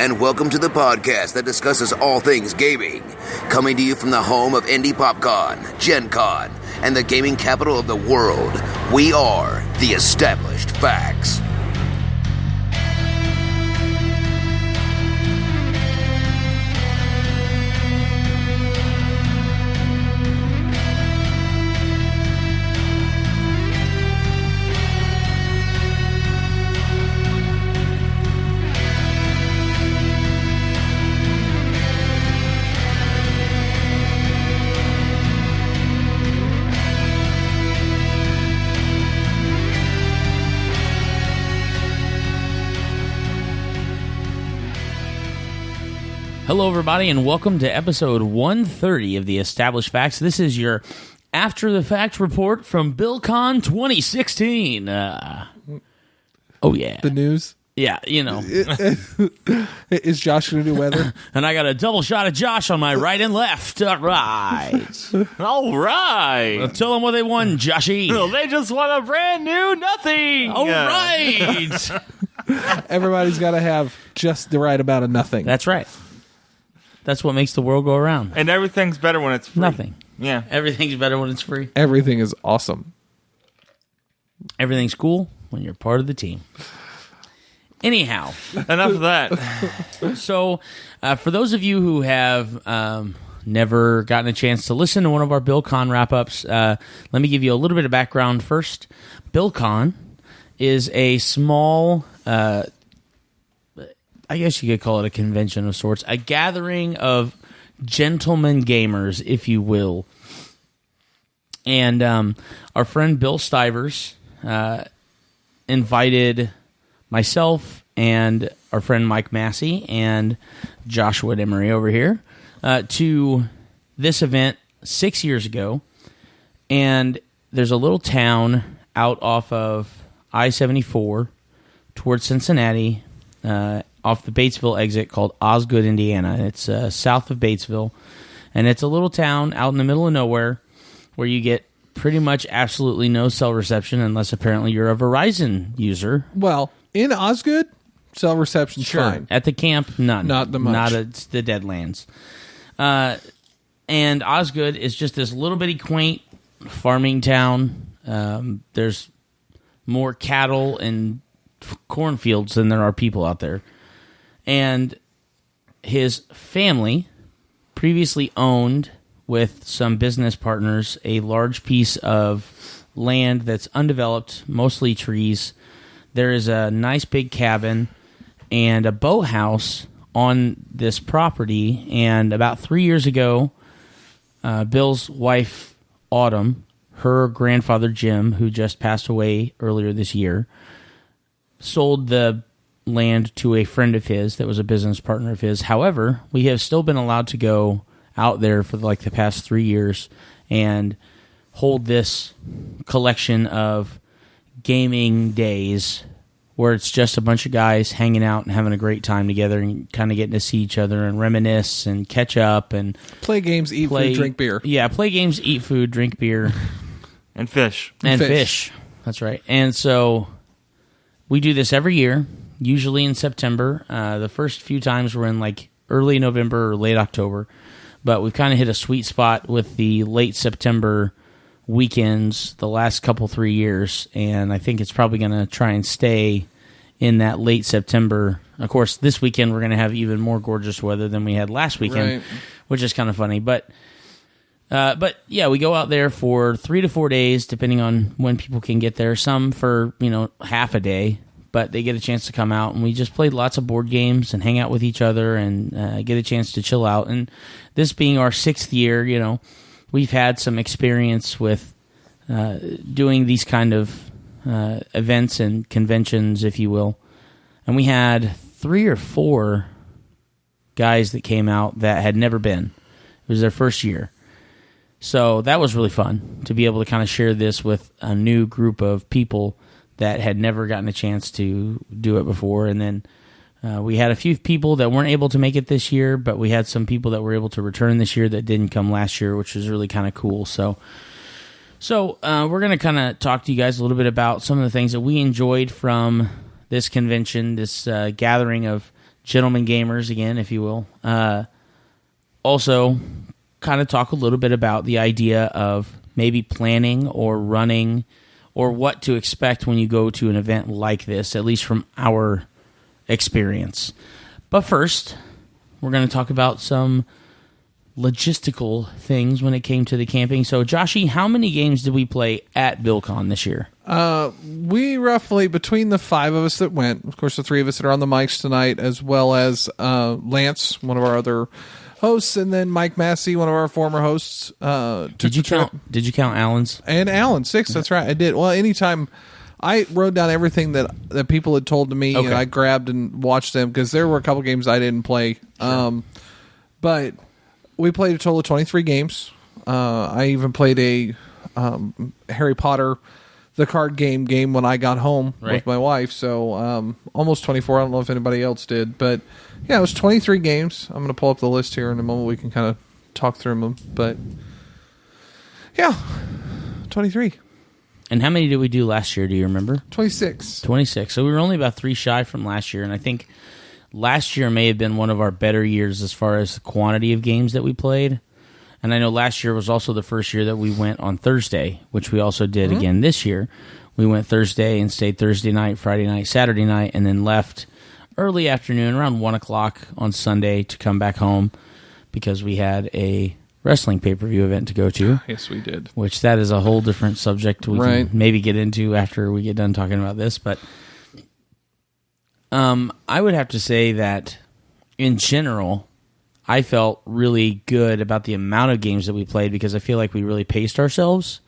and welcome to the podcast that discusses all things gaming. Coming to you from the home of Indie PopCon, Gen Con, and the gaming capital of the world, we are the Established Facts. Hello, everybody, and welcome to episode 130 of the Established Facts. This is your After the Fact report from BillCon 2016. Oh, yeah. The news? Yeah, you know. Is Josh going to do weather? And I got a double shot of Josh on my right and left. All right. All right. Tell them what they won, Joshy. Well, they just won a brand new nothing. All right. Everybody's got to have just the right amount of nothing. That's right. That's what makes the world go around. And everything's better when it's free. Nothing. Yeah. Everything's better when it's free. Everything is awesome. Everything's cool when you're part of the team. Anyhow. Enough of that. So, for those of you who have never gotten a chance to listen to one of our BillCon wrap-ups, let me give you a little bit of background first. BillCon is a small... I guess you could call it a convention of sorts, a gathering of gentlemen gamers, if you will. And our friend Bill Stivers invited myself and our friend Mike Massey and Joshua Demaree over here to this event 6 years ago. And there's a little town out off of I-74 towards Cincinnati, off the Batesville exit called Osgood, Indiana. It's south of Batesville, and it's a little town out in the middle of nowhere where you get pretty much absolutely no cell reception unless apparently you're a Verizon user. Well, in Osgood, cell reception's fine. At the camp, none. Not the much. Not it's the Deadlands. And Osgood is just this little bitty quaint farming town. There's more cattle and cornfields than there are people out there. And his family previously owned, with some business partners, a large piece of land that's undeveloped, mostly trees. There is a nice big cabin and a boathouse on this property. And about 3 years ago, Bill's wife, Autumn, her grandfather, Jim, who just passed away earlier this year, sold the land to a friend of his that was a business partner of his. However, we have still been allowed to go out there for like the past 3 years and hold this collection of gaming days where it's just a bunch of guys hanging out and having a great time together and kind of getting to see each other and reminisce and catch up and play games, eat food, drink beer. Yeah, play games, eat food, drink beer. And fish. And fish. That's right. And so we do this every year, usually in September. The first few times we're in like early November or late October. But we've kind of hit a sweet spot with the late September weekends the last couple, 3 years. And I think it's probably going to try and stay in that late September. Of course, this weekend we're going to have even more gorgeous weather than we had last weekend, which is kind of funny. But yeah, we go out there for 3 to 4 days, depending on when people can get there. Some for, half a day, but they get a chance to come out, and we just played lots of board games and hang out with each other and get a chance to chill out. And this being our 6th year, we've had some experience with doing these kind of events and conventions, if you will. And we had 3 or 4 guys that came out that had never been. It was their first year. So that was really fun to be able to kind of share this with a new group of people that had never gotten a chance to do it before. And then we had a few people that weren't able to make it this year, but we had some people that were able to return this year that didn't come last year, which was really kind of cool. So we're going to kind of talk to you guys a little bit about some of the things that we enjoyed from this convention, this gathering of gentlemen gamers again, if you will. Also, kind of talk a little bit about the idea of maybe planning or running or what to expect when you go to an event like this, at least from our experience. But first, we're going to talk about some logistical things when it came to the camping. So, Joshy, how many games did we play at BillCon this year? We roughly, between the 5 of us that went, of course the 3 of us that are on the mics tonight, as well as Lance, one of our other hosts, and then Mike Massey, one of our former hosts. Did you count Alan's? And Alan, 6, that's right, I did. Well, anytime I wrote down everything that people had told to me, Okay. and I grabbed and watched them, because there were a couple games I didn't play. Sure. But we played a total of 23 games. I even played a Harry Potter, the card game when I got home with my wife. So almost 24. I don't know if anybody else did. But yeah, it was 23 games. I'm going to pull up the list here in a moment. We can kind of talk through them. But yeah, 23. And how many did we do last year? Do you remember? 26. 26. So we were only about 3 shy from last year. And I think last year may have been one of our better years as far as the quantity of games that we played. And I know last year was also the first year that we went on Thursday, which we also did again this year. We went Thursday and stayed Thursday night, Friday night, Saturday night, and then left early afternoon, around 1 o'clock on Sunday to come back home because we had a wrestling pay-per-view event to go to. Yes, we did. Which that is a whole different subject we can maybe get into after we get done talking about this. But I would have to say that in general, I felt really good about the amount of games that we played because I feel like we really paced ourselves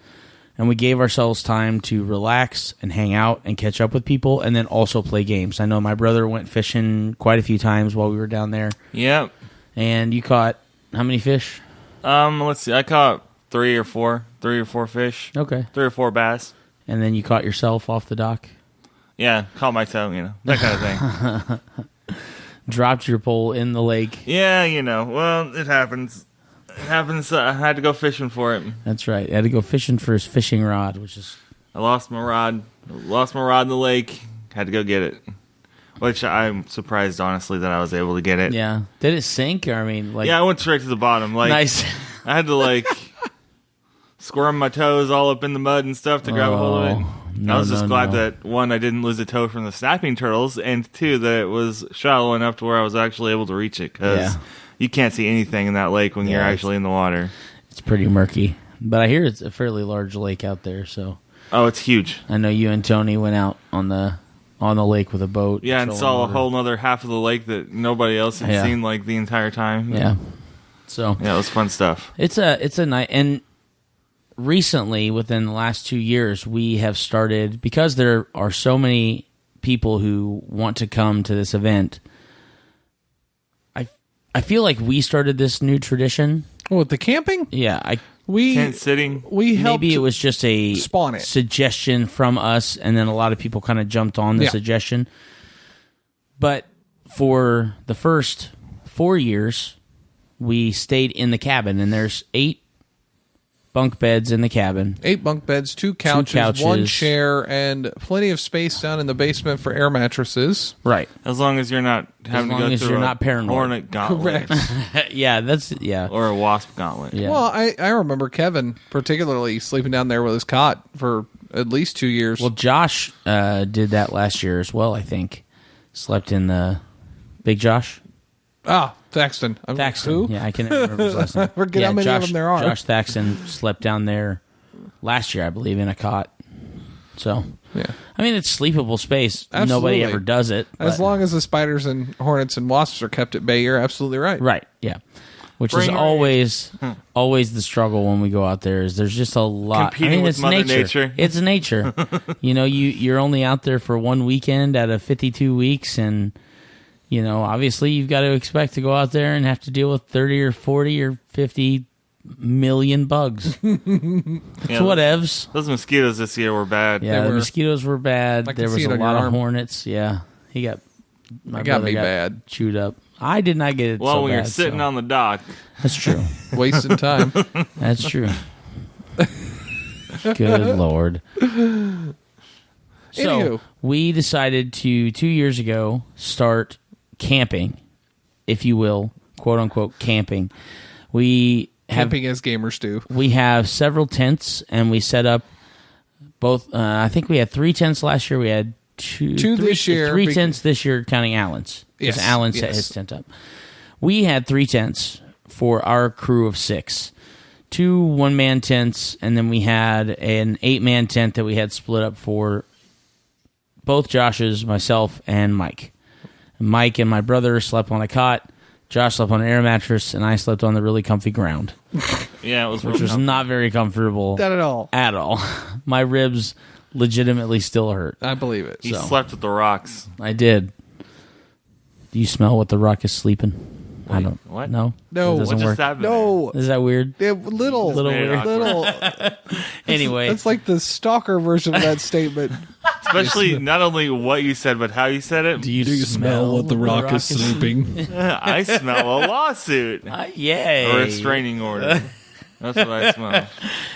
and we gave ourselves time to relax and hang out and catch up with people and then also play games. I know my brother went fishing quite a few times while we were down there. Yep. And you caught how many fish? Let's see. I caught 3 or 4 fish. Okay. 3 or 4 bass. And then you caught yourself off the dock? Yeah, caught my toe, that kind of thing. Dropped your pole in the lake. Yeah, well, it happens. It happens. I had to go fishing for it. That's right. I had to go fishing for his fishing rod, which is... I lost my rod. In the lake. Had to go get it. Which I'm surprised, honestly, that I was able to get it. Yeah. Did it sink? Or, I mean, like... Yeah, I went straight to the bottom. Nice. I had to, squirm my toes all up in the mud and stuff to grab a hold of it. I was just glad that, 1, I didn't lose a toe from the snapping turtles, and 2, that it was shallow enough to where I was actually able to reach it, because you can't see anything in that lake when you're actually in the water. It's pretty murky. But I hear it's a fairly large lake out there, so... Oh, it's huge. I know you and Tony went out on the lake with a boat. Yeah, and saw a whole other half of the lake that nobody else had seen, the entire time. Yeah. So... Yeah, it was fun stuff. It's a night... And recently, within the last 2 years, we have started... Because there are so many people who want to come to this event... I feel like we started this new tradition. With the camping? Yeah, tent sitting. We helped. Maybe it was just a spawn it. Suggestion from us, and then a lot of people kind of jumped on the suggestion. But for the first 4 years, we stayed in the cabin, and there's 8 bunk beds in the cabin. 8 bunk beds, 2 couches, 1 chair, and plenty of space down in the basement for air mattresses. Right. As long as you're not having to go through a paranoid. hornet gauntlet. Correct. Or a wasp gauntlet. Yeah. Well, I remember Kevin particularly sleeping down there with his cot for at least 2 years. Well, Josh did that last year as well, I think. Slept in the... Big Josh? Thaxton. Thaxton. Who? Yeah, I can't remember his last name. Forget how many of them there are. Josh Thaxton slept down there last year, I believe, in a cot. So, I mean, it's sleepable space. Absolutely. Nobody ever does it. As long as the spiders and hornets and wasps are kept at bay, you're absolutely right. Right, yeah. Which is always the struggle when we go out there. Is there's just a lot. Competing with it's Mother Nature. It's nature. You're only out there for one weekend out of 52 weeks, and obviously you've got to expect to go out there and have to deal with 30 or 40 or 50 million bugs. It's whatevs. Those mosquitoes this year were bad. Yeah, the mosquitoes were bad. There was a lot of hornets. Yeah, my brother got bad. Chewed up. I did not get it. Well, so when bad, you're sitting on the dock, that's true. Wasting time. That's true. Good Lord. So Anywho. we decided to 2 years ago start camping, if you will, quote unquote camping. Camping as gamers do. We have several tents, and we set up both. I think we had 3 tents last year. We had two this year. 3 tents this year, counting Alan's. Because Alan set his tent up. We had 3 tents for our crew of 6. 2 one-man tents, and then we had an 8-man tent that we had split up for both Josh's, myself, and Mike. Mike and my brother slept on a cot. Josh slept on an air mattress, and I slept on the really comfy ground. Yeah, it was which was not very comfortable. Not at all. At all. My ribs legitimately still hurt. I believe it. He slept with the rocks. I did. Do you smell what the rock is sleeping? Wait, I don't. what? No. No. It doesn't What just work. happened? No. Is that weird? Yeah, little weird. Little. Anyway. That's like the stalker version of that statement. Especially not only what you said, but how you said it. Do you smell what the rock is sleeping? I smell a lawsuit. Yay. Or a restraining order. That's what I smell.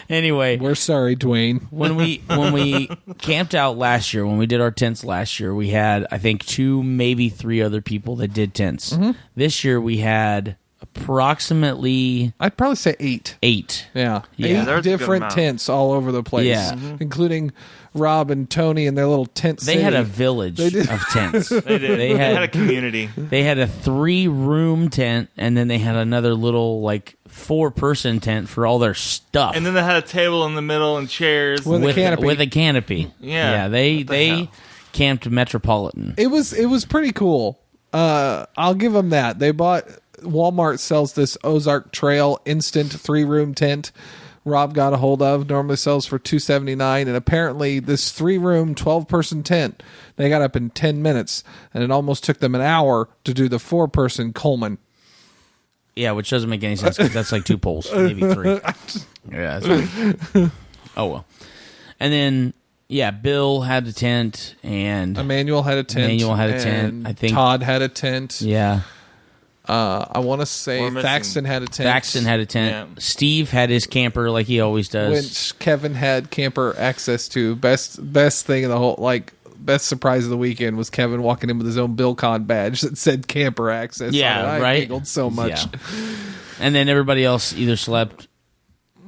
Anyway. We're sorry, Dwayne. When we camped out last year, when we did our tents last year, we had, I think, 2, maybe 3 other people that did tents. Mm-hmm. This year we had approximately... I'd probably say 8. 8. Yeah. Yeah, 8 different tents all over the place. Yeah. Including Rob and Tony and their little tent They city. had a village of tents. They did. They had a community. They had a 3-room tent, and then they had another little, 4-person tent for all their stuff. And then they had a table in the middle and chairs. With a canopy. With a canopy. Yeah. They camped Metropolitan. It was pretty cool. I'll give them that. Walmart sells this Ozark Trail instant 3-room tent. Rob got a hold of, normally sells for $279, and apparently this 3-room 12-person tent they got up in 10 minutes, and it almost took them an hour to do the 4-person Coleman. Yeah, which doesn't make any sense because that's like 2 poles, maybe 3. Yeah, that's right. Oh well. And then Bill had a tent, and Emmanuel had a tent. I think Todd had a tent. Yeah. I want to say Thaxton had a tent. Thaxton had a tent. Yeah. Steve had his camper like he always does. Which Kevin had camper access to. Best thing in the whole, best surprise of the weekend was Kevin walking in with his own BillCon badge that said camper access. Yeah, right. I giggled so much. Yeah. And then everybody else either slept.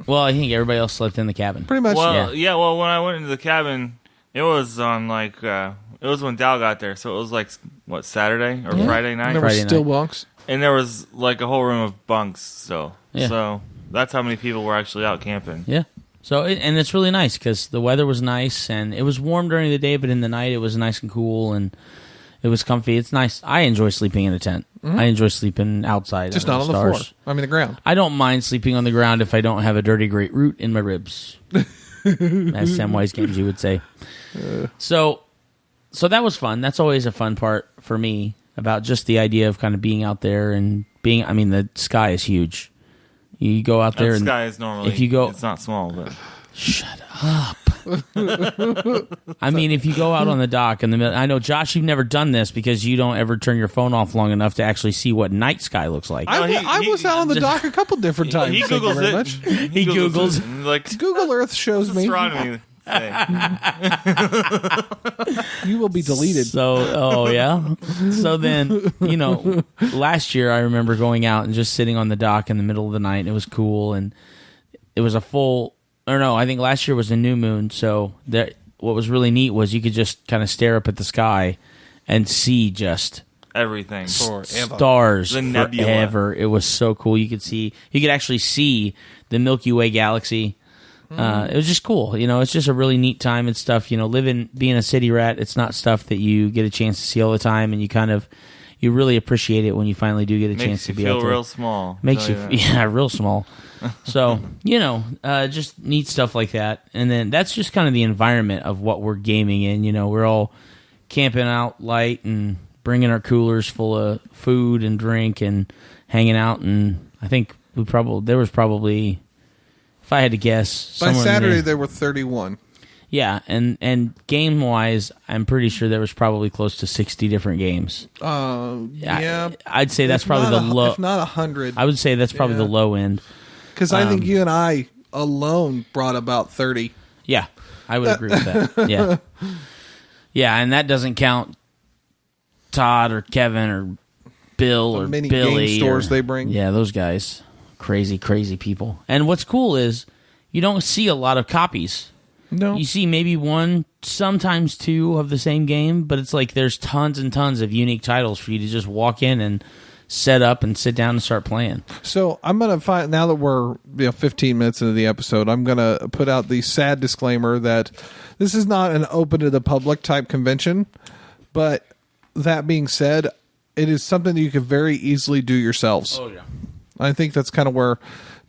Well, I think everybody else slept in the cabin. Pretty much. Well, well, when I went into the cabin, it was on it was when Dal got there, so it was Saturday or Friday night? There were still bunks. And there was a whole room of bunks still. Yeah. So that's how many people were actually out camping. Yeah. So and it's really nice because the weather was nice and it was warm during the day, but in the night it was nice and cool and it was comfy. It's nice. I enjoy sleeping in a tent. Mm-hmm. I enjoy sleeping outside. Just not on the floor. I mean the ground. I don't mind sleeping on the ground if I don't have a dirty great root in my ribs. As Samwise Gamgee would say. So that was fun. That's always a fun part for me about just the idea of kind of being out there and being. I mean, the sky is huge. You go out there, the and sky is normally. If you go, it's not small, but shut up. I mean, if you go out on the dock in the middle, I know Josh, you've never done this because you don't ever turn your phone off long enough to actually see what night sky looks like. I was out on the dock a couple different times. He Googles it. He Googles. Google Earth shows me. Astronomy. You will be deleted. So then, last year I remember going out and just sitting on the dock in the middle of the night. And it was cool, and it was I think last year was a new moon. So what was really neat was you could just kind of stare up at the sky and see just everything, stars, the nebula. Forever. It was so cool. You could actually see the Milky Way galaxy. It was just cool. It's just a really neat time and stuff. Being a city rat, it's not stuff that you get a chance to see all the time, and you really appreciate it when you finally do get a chance to be out there. Makes you feel real small. Makes you, real small. So, just neat stuff like that. And then that's just kind of the environment of what we're gaming in. We're all camping out light and bringing our coolers full of food and drink and hanging out. And I think there was probably, if I had to guess, by Saturday there were 31. Yeah, and game wise, I'm pretty sure there was probably close to 60 different games. Yeah, I'd say that's probably the low. If not 100, I would say that's probably the low end. Because I think you and I alone brought about 30. Yeah, I would agree with that. Yeah, and that doesn't count Todd or Kevin or Bill or mini Billy game stores they bring. Yeah, those guys. Crazy, crazy people. And what's cool is you don't see a lot of copies. No. You see maybe one, sometimes two of the same game, but it's like there's tons and tons of unique titles for you to just walk in and set up and sit down and start playing. So I'm going to find, now that we're 15 minutes into the episode, I'm going to put out the sad disclaimer that this is not an open to the public type convention, but that being said, it is something that you could very easily do yourselves. Oh, yeah. I think that's kind of where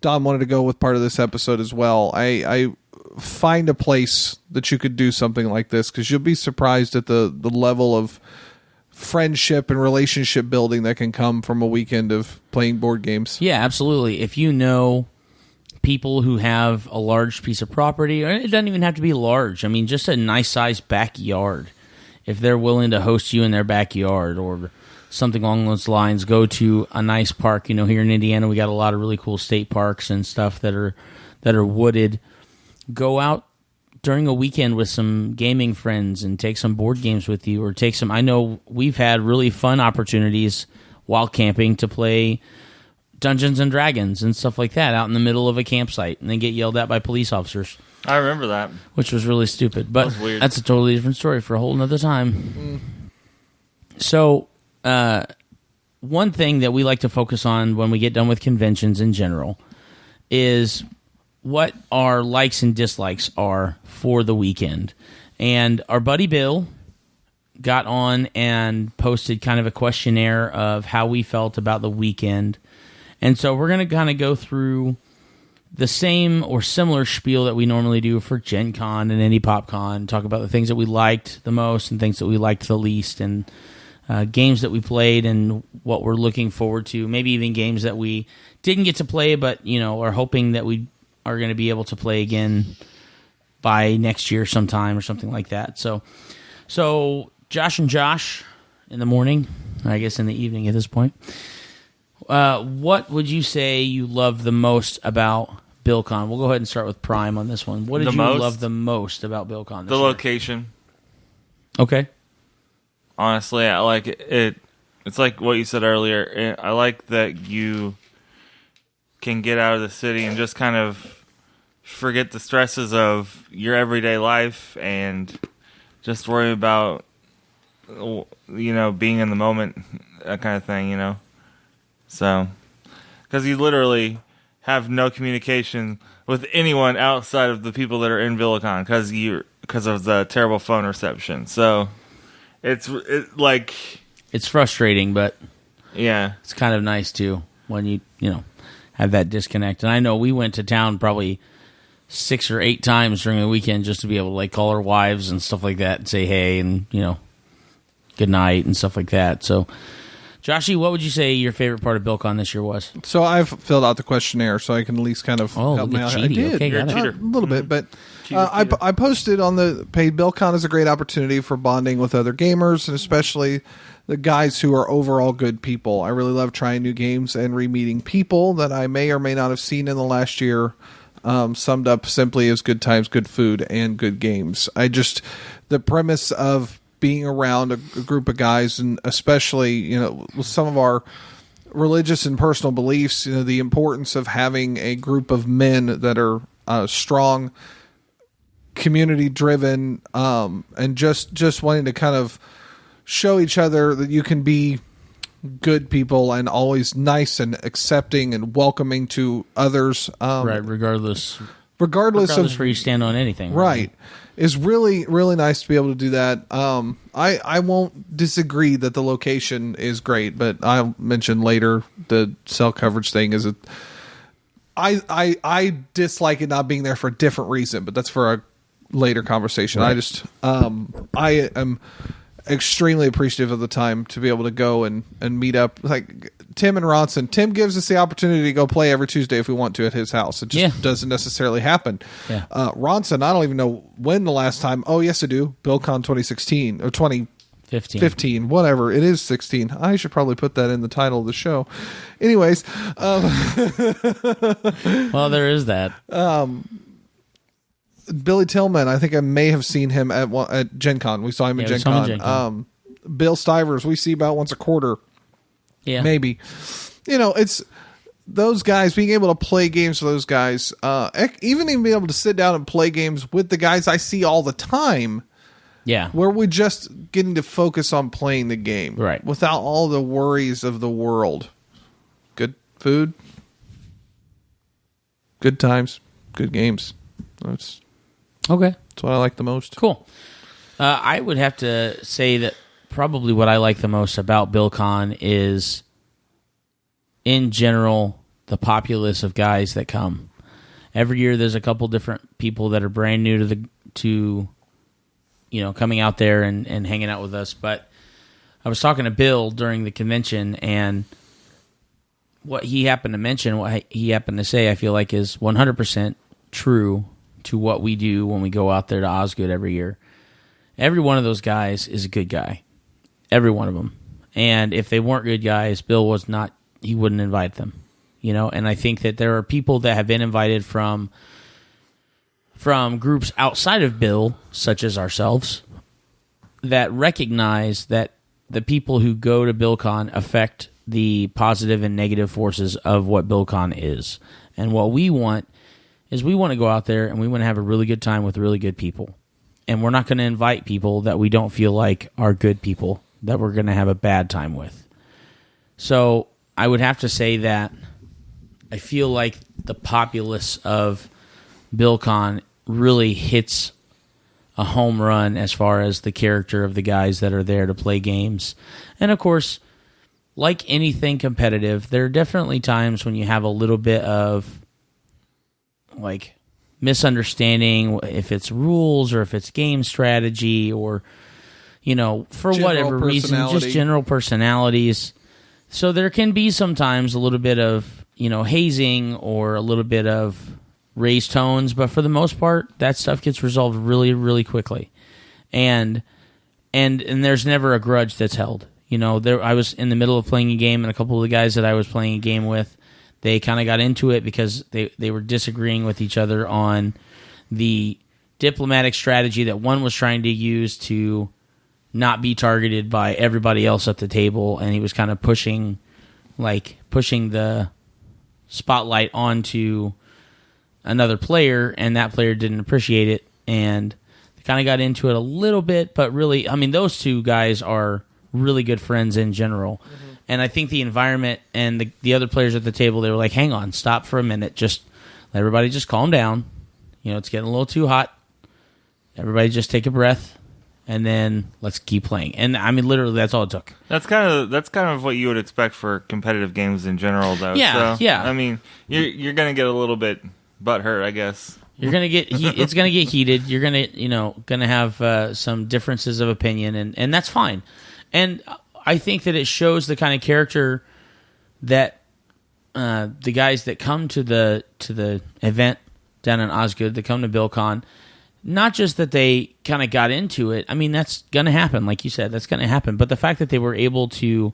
Don wanted to go with part of this episode as well. I find a place that you could do something like this, because you'll be surprised at the level of friendship and relationship building that can come from a weekend of playing board games. Yeah, absolutely. If you know people who have a large piece of property, or it doesn't even have to be large, I mean, just a nice sized backyard, if they're willing to host you in their backyard or something along those lines, go to a nice park. Here in Indiana, we got a lot of really cool state parks and stuff that are wooded. Go out during a weekend with some gaming friends and take some board games with you, or take some. I know we've had really fun opportunities while camping to play Dungeons and Dragons and stuff like that out in the middle of a campsite, and then get yelled at by police officers. I remember that, which was really stupid, but that was weird. That's a totally different story for a whole nother time. So, one thing that we like to focus on when we get done with conventions in general is what our likes and dislikes are for the weekend. And our buddy Bill got on and posted kind of a questionnaire of how we felt about the weekend. And so we're going to kind of go through the same or similar spiel that we normally do for Gen Con and Indie PopCon, talk about the things that we liked the most and things that we liked the least, and games that we played and what we're looking forward to, maybe even games that we didn't get to play but, are hoping that we are going to be able to play again by next year sometime or something like that. So Josh and Josh in the morning, I guess in the evening at this point, what would you say you love the most about BillCon? We'll go ahead and start with Prime on this one. What did you love the most about BillCon this year? The location. Okay. Honestly, I like it. It's like what you said earlier. I like that you can get out of the city and just kind of forget the stresses of your everyday life and just worry about, being in the moment, that kind of thing, So, because you literally have no communication with anyone outside of the people that are in BillCon because of the terrible phone reception. So, it's frustrating, but yeah, it's kind of nice too when you have that disconnect. And I know we went to town probably 6 or 8 times during the weekend just to be able to call our wives and stuff like that and say hey and good night and stuff like that. So, Joshy, what would you say your favorite part of BillCon this year was? So I've filled out the questionnaire so I can at least kind of help me out. I did. Okay, You're a cheater. A little bit, but I posted on the page, BillCon is a great opportunity for bonding with other gamers, and especially the guys who are overall good people. I really love trying new games and re-meeting people that I may or may not have seen in the last year, summed up simply as good times, good food, and good games. The premise of being around a group of guys, and especially, with some of our religious and personal beliefs, the importance of having a group of men that are strong, community-driven, and just wanting to kind of show each other that you can be good people and always nice and accepting and welcoming to others. Right, regardless of where you stand on anything. Right. Is really, really nice to be able to do that. I won't disagree that the location is great, but I'll mention later the cell coverage thing is I dislike it not being there for a different reason, but that's for a later conversation. Right. I am extremely appreciative of the time to be able to go and meet up. Like Tim and Ronson. Tim gives us the opportunity to go play every Tuesday if we want to at his house. It just doesn't necessarily happen. Yeah. Ronson, I don't even know when the last time. Oh, yes, I do. BillCon 2016 or 2015, whatever. It is 16. I should probably put that in the title of the show. Anyways. Well, there is that. Billy Tillman, I think I may have seen him at Gen Con. We saw him at Gen Con. Bill Stivers, we see about once a quarter. Yeah. Maybe. It's those guys, being able to play games with those guys, even being able to sit down and play games with the guys I see all the time. Yeah. Where we're just getting to focus on playing the game. Right. Without all the worries of the world. Good food. Good times. Good games. That's what I like the most. Cool. I would have to say that probably what I like the most about BillCon is, in general, the populace of guys that come. Every year there's a couple different people that are brand new to coming out there and hanging out with us. But I was talking to Bill during the convention, and what he happened to mention, what he happened to say, I feel like is 100% true to what we do when we go out there to Osgood every year. Every one of those guys is a good guy. Every one of them. And if they weren't good guys, Bill he wouldn't invite them. And I think that there are people that have been invited from groups outside of Bill, such as ourselves, that recognize that the people who go to BillCon affect the positive and negative forces of what BillCon is. And what we want is we want to go out there and we want to have a really good time with really good people. And we're not going to invite people that we don't feel like are good people, that we're going to have a bad time with. So I would have to say that I feel like the populace of BillCon really hits a home run as far as the character of the guys that are there to play games. And of course, like anything competitive, there are definitely times when you have a little bit of misunderstanding, if it's rules or if it's game strategy or for whatever reason, just general personalities. So there can be sometimes a little bit of hazing or a little bit of raised tones, but for the most part, that stuff gets resolved really, really quickly, and there's never a grudge that's held. I was in the middle of playing a game, and a couple of the guys that I was playing a game with, they kind of got into it because they were disagreeing with each other on the diplomatic strategy that one was trying to use to not be targeted by everybody else at the table, and he was kind of pushing the spotlight onto another player, and that player didn't appreciate it, and they kind of got into it a little bit, but really, I mean, those two guys are really good friends in general. Mm-hmm. And I think the environment and the other players at the table, they were like, hang on, stop for a minute, just let everybody just calm down. It's getting a little too hot. Everybody just take a breath, and then let's keep playing. And I mean, literally, that's all it took. That's kind of what you would expect for competitive games in general, though. Yeah, so, yeah. I mean, you're going to get a little bit butthurt, I guess. You're gonna get it's gonna get heated. You're gonna have some differences of opinion, and that's fine. And I think that it shows the kind of character that the guys that come to the event down in Osgood, that come to BillCon, not just that they kind of got into it. I mean, that's gonna happen, like you said, that's gonna happen. But the fact that they were able to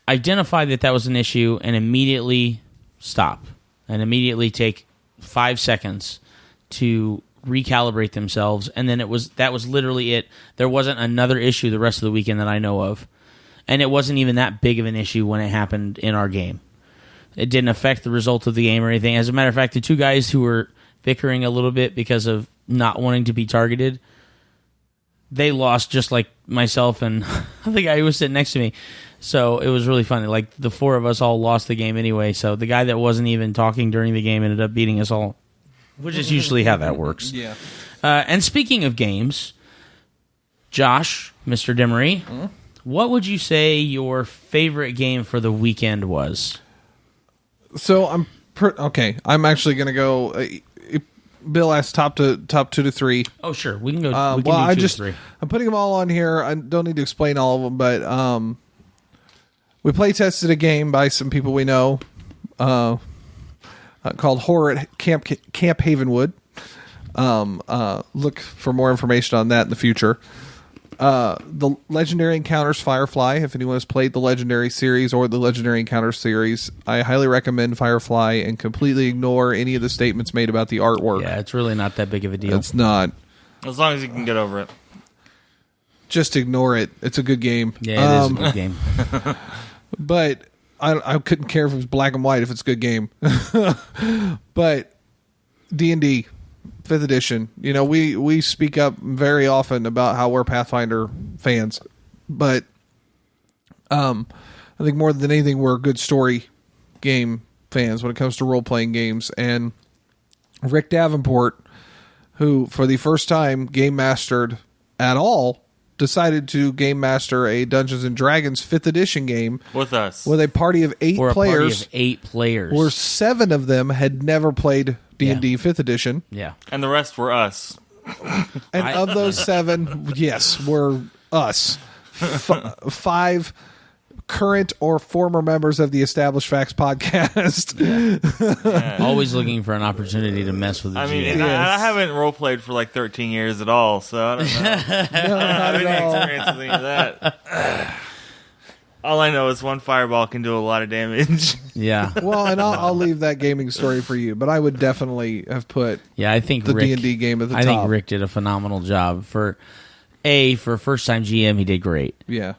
identify that was an issue and immediately stop and immediately take 5 seconds to recalibrate themselves, and then that was literally it. There wasn't another issue the rest of the weekend that I know of, and it wasn't even that big of an issue when it happened in our game. It didn't affect the result of the game or anything. As a matter of fact, the two guys who were bickering a little bit because of not wanting to be targeted, they lost just like myself and the guy who was sitting next to me. So it was really funny. Like, the four of us all lost the game anyway, so the guy that wasn't even talking during the game ended up beating us all, which is usually how that works. Yeah. And speaking of games, Josh, Mr. Demaree, what would you say your favorite game for the weekend was? So I'm actually going to go. Bill asked top 2 to 3. Oh, sure. We can go. We can do 2 to 3. I'm putting them all on here. I don't need to explain all of them, but we play tested a game by some people we know called Horror at Camp Havenwood. Look for more information on that in the future. The Legendary Encounters Firefly. If anyone has played the Legendary series or the Legendary Encounters series, I highly recommend Firefly and completely ignore any of the statements made about the artwork. Yeah, it's really not that big of a deal. It's not. As long as you can get over it. Just ignore it. It's a good game. Yeah, it is a good game. But I couldn't care if it was black and white if it's a good game. But D&D 5th edition, we speak up very often about how we're Pathfinder fans, but I think more than anything we're good story game fans when it comes to role-playing games. And Rick Davenport, who for the first time game mastered at all, decided to game master a Dungeons and Dragons 5th edition game with us, with a party of 8 players. Where 7 of them had never played D&D 5th edition. Yeah. And the rest were us. And of those 7, yes, were us. 5 current or former members of the Established Facts podcast. Yeah. Always looking for an opportunity to mess with the GM. And I haven't role-played for like 13 years at all, so I don't know. No, not at all. Experience with any of that. All I know is one fireball can do a lot of damage. Yeah. Well, and I'll leave that gaming story for you, but I would definitely have put I think the Rick, D&D game at the top. I think top. Rick did a phenomenal job. For a first-time GM, he did great. Yeah.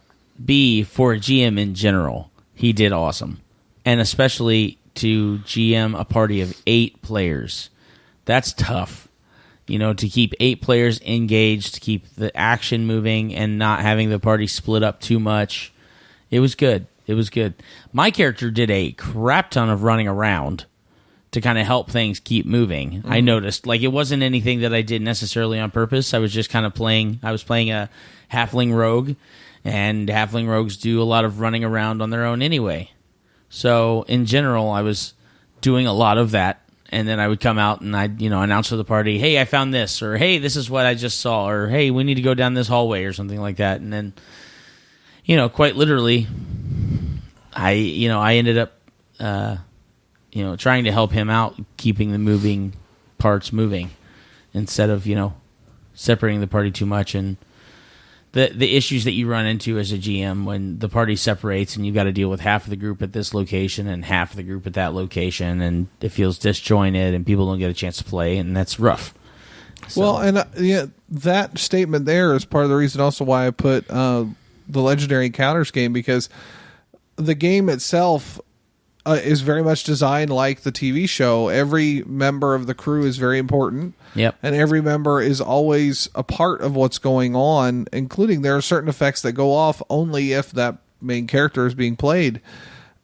B, for a GM in general, he did awesome. And especially to GM a party of 8 players. That's tough. To keep 8 players engaged, to keep the action moving and not having the party split up too much. It was good. My character did a crap ton of running around to kind of help things keep moving. I noticed. It wasn't anything that I did necessarily on purpose. I was just kind of playing. I was playing a halfling rogue. And halfling rogues do a lot of running around on their own anyway. So, in general, I was doing a lot of that. And then I would come out and I'd, announce to the party, hey, I found this. Or, hey, this is what I just saw. Or, hey, we need to go down this hallway or something like that. And then, quite literally, I ended up, trying to help him out, keeping the moving parts moving. Instead of, separating the party too much. And the issues that you run into as a GM when the party separates and you've got to deal with half of the group at this location and half of the group at that location, and it feels disjointed and people don't get a chance to play, and that's rough. So. Well, and that statement there is part of the reason also why I put the Legendary Encounters game, because the game itself is very much designed like the TV show. Every member of the crew is very important. Yep. And every member is always a part of what's going on, including there are certain effects that go off only if that main character is being played.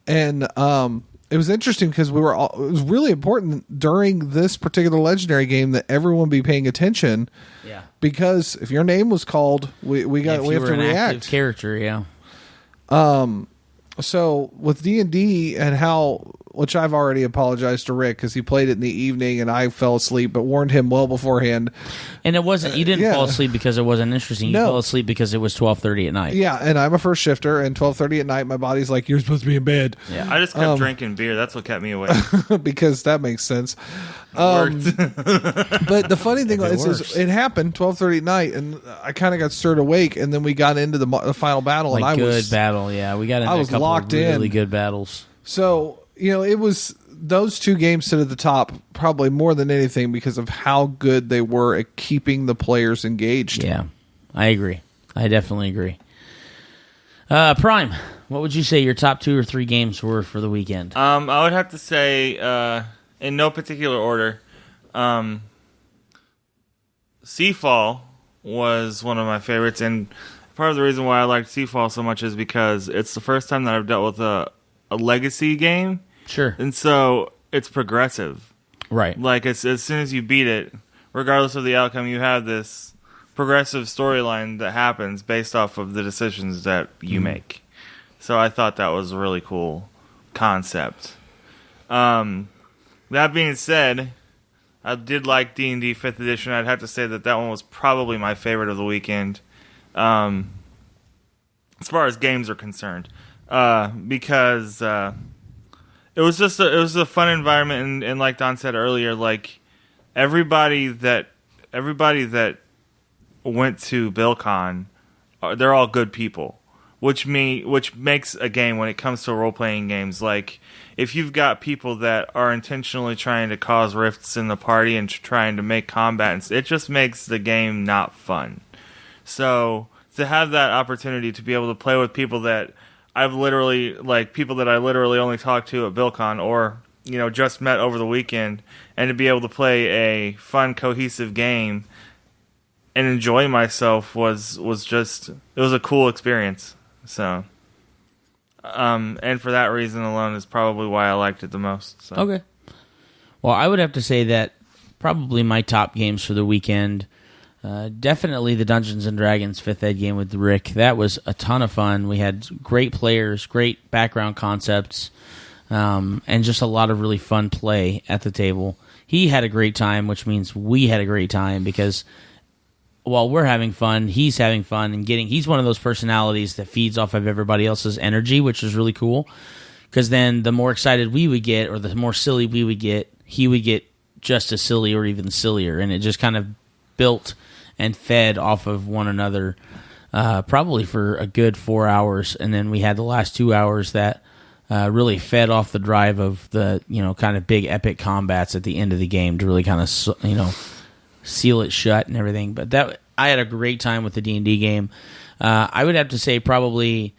And it was interesting because it was really important during this particular Legendary game that everyone be paying attention. Yeah. Because if your name was called, we have to react. Active character, yeah. So with D&D and how, which I've already apologized to Rick because he played it in the evening and I fell asleep, but warned him well beforehand. And it wasn't, you didn't fall asleep because it wasn't interesting. You fell asleep because it was 12:30 at night. Yeah, and I'm a first shifter, and 12:30 at night, my body's like, you're supposed to be in bed. Yeah. I just kept drinking beer. That's what kept me awake. Because that makes sense. Worked. But the funny thing is it happened 12:30 at night, and I kind of got stirred awake, and then we got into the final battle, and I was battle. Yeah, we got into I was a couple locked of really in. good battles. So it was those 2 games sit at the top probably more than anything because of how good they were at keeping the players engaged. Yeah, I agree. I definitely agree. Prime, what would you say your top 2 or 3 games were for the weekend? I would have to say, in no particular order, Seafall was one of my favorites, and part of the reason why I liked Seafall so much is because it's the first time that I've dealt with a legacy game. Sure. And so it's progressive. Right. Like, as soon as you beat it, regardless of the outcome, you have this progressive storyline that happens based off of the decisions that you make. So I thought that was a really cool concept. That being said, I did like D&D 5th edition. I'd have to say that one was probably my favorite of the weekend, as far as games are concerned, because it was a fun environment, and like Don said earlier, like everybody that went to BillCon, they're all good people, which makes a game when it comes to role playing games. Like, if you've got people that are intentionally trying to cause rifts in the party and trying to make combat, it just makes the game not fun. So to have that opportunity to be able to play with people that I've literally, like, people that I literally only talked to at BillCon or, just met over the weekend, and to be able to play a fun, cohesive game and enjoy myself was just, it was a cool experience. So, and for that reason alone is probably why I liked it the most. So. Okay. Well, I would have to say that probably my top games for the weekend, definitely the Dungeons & Dragons 5th Ed game with Rick. That was a ton of fun. We had great players, great background concepts, and just a lot of really fun play at the table. He had a great time, which means we had a great time because while we're having fun, he's having fun and he's one of those personalities that feeds off of everybody else's energy, which is really cool. Because then the more excited we would get or the more silly we would get, he would get just as silly or even sillier. And it just kind of built and fed off of one another probably for a good 4 hours. And then we had the last 2 hours that really fed off the drive of the, kind of big epic combats at the end of the game to really kind of, seal it shut and everything. But I had a great time with the D&D game. I would have to say probably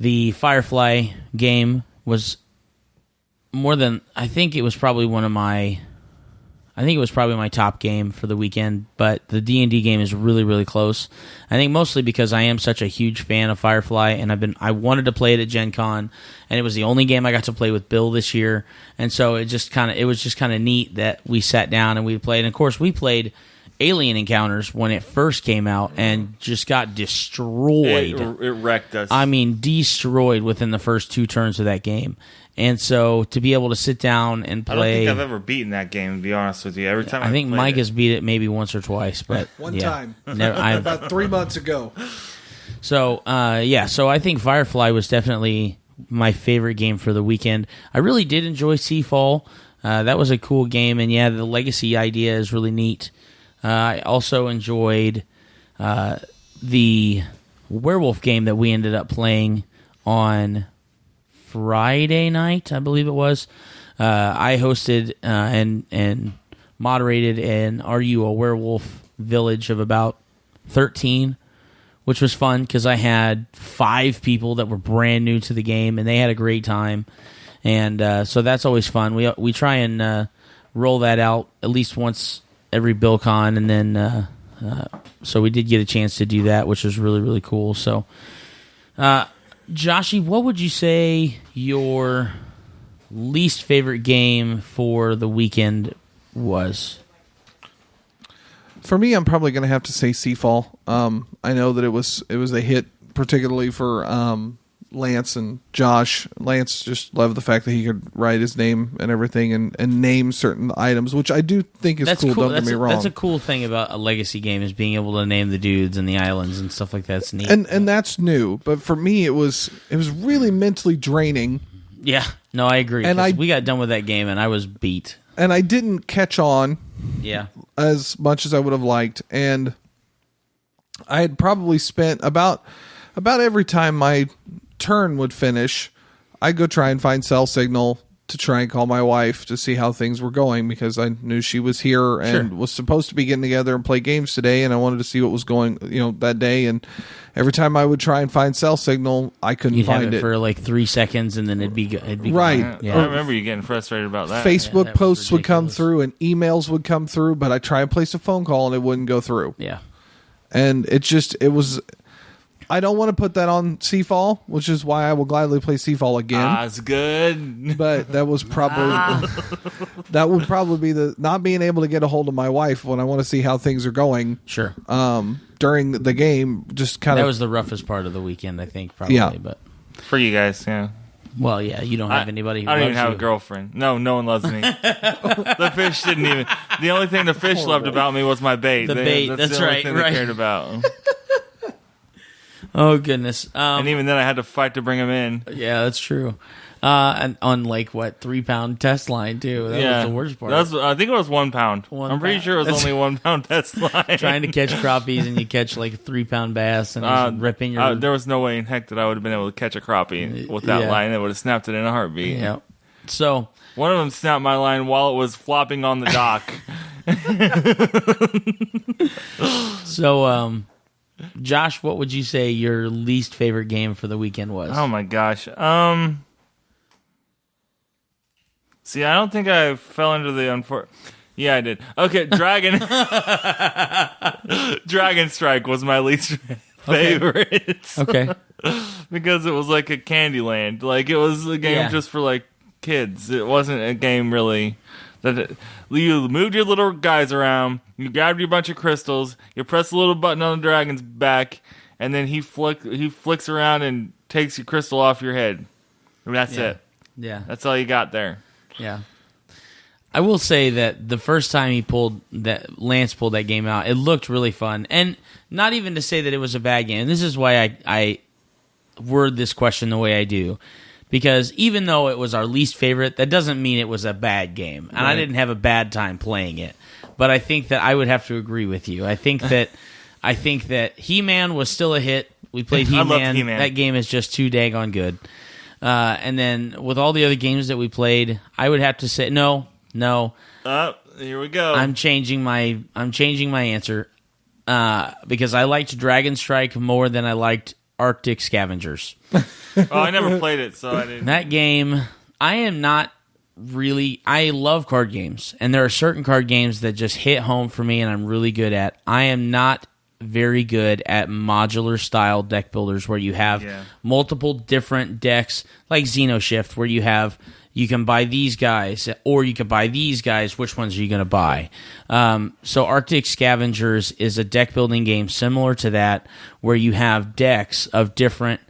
the Firefly game was more than, I think it was probably my top game for the weekend, but the D&D game is really, really close. I think mostly because I am such a huge fan of Firefly, and I wanted to play it at Gen Con, and it was the only game I got to play with Bill this year, and so it was just kind of neat that we sat down and we played. And of course, we played Alien Encounters when it first came out and just got destroyed. It wrecked us. I mean, destroyed within the first 2 turns of that game. And so to be able to sit down and play, I don't think I've ever beaten that game. To be honest with you, every time I think Mike has beat it maybe once or twice, but one time, about 3 months ago. So so I think Firefly was definitely my favorite game for the weekend. I really did enjoy Seafall. That was a cool game, and the legacy idea is really neat. I also enjoyed the werewolf game that we ended up playing on Friday night, I believe it was. I hosted and moderated an Are You a Werewolf village of about 13, which was fun because I had 5 people that were brand new to the game, and they had a great time. And so that's always fun. We try and roll that out at least once every BillCon, and then so we did get a chance to do that, which was really, really cool. So, Joshy, what would you say your least favorite game for the weekend was? For me, I'm probably going to have to say Seafall. I know that it was a hit, particularly for Lance and Josh. Lance just loved the fact that he could write his name and everything and name certain items, which I do think is cool. Don't get me wrong. That's a cool thing about a legacy game is being able to name the dudes and the islands and stuff like that. It's neat. And that's new. But for me, it was really mentally draining. Yeah, no, I agree. And we got done with that game and I was beat. And I didn't catch on. Yeah. As much as I would have liked, and I had probably spent about every time my turn would finish, I'd go try and find cell signal to try and call my wife to see how things were going, because I knew she was here and was supposed to be getting together and play games today, and I wanted to see what was going, that day. And every time I would try and find cell signal, I couldn't find it for like 3 seconds, and then it'd be right. Yeah. I remember you getting frustrated about that. Facebook posts would come through and emails would come through, but I try and place a phone call and it wouldn't go through. Yeah, and it was. I don't want to put that on Seafall, which is why I will gladly play Seafall again. It's good. But that was probably that would probably be the not being able to get a hold of my wife when I want to see how things are going. Sure. During the game, just kind of that was the roughest part of the weekend, I think. Probably, yeah. But for you guys, yeah. Well, yeah, you don't have anybody who I don't loves even have you. a girlfriend. No one loves me. The fish didn't even. The only thing the fish loved about me was my bait. The bait. That's the only right. thing they cared about. Oh, goodness. And even then I had to fight to bring him in. Yeah, that's true. And on 3-pound test line, too. That was the worst part. I think it was 1 pound. I'm pretty sure it was only 1 pound test line. Trying to catch crappies and you catch like a 3-pound bass and it's ripping your... there was no way in heck that I would have been able to catch a crappie with that line. It would have snapped it in a heartbeat. Yeah. So... one of them snapped my line while it was flopping on the dock. So, Josh, what would you say your least favorite game for the weekend was? Oh my gosh. See, I don't think I fell into the Yeah, I did. Okay, Dragon Strike was my least favorite. Okay. Because it was like a Candyland. Like, it was a game just for, like, kids. It wasn't a game, really. You moved your little guys around, you grabbed your bunch of crystals, you press the little button on the dragon's back, and then he flicks around and takes your crystal off your head. And that's it. Yeah. That's all you got there. Yeah. I will say that the first time Lance pulled that game out, it looked really fun. And not even to say that it was a bad game. And this is why I word this question the way I do. Because even though it was our least favorite, that doesn't mean it was a bad game. And I didn't have a bad time playing it. But I think that I would have to agree with you. I think that He-Man was still a hit. We played He-Man. I loved He-Man. That game is just too daggone good. And then with all the other games that we played, I would have to say no. Here we go. I'm changing my answer because I liked Dragon Strike more than I liked Arctic Scavengers. I never played it, so I didn't. That game, I love card games, and there are certain card games that just hit home for me and I'm really good at. I am not very good at modular style deck builders where you have multiple different decks, like Xenoshift, where you can buy these guys, or you can buy these guys. Which ones are you going to buy? So Arctic Scavengers is a deck-building game similar to that, where you have decks of different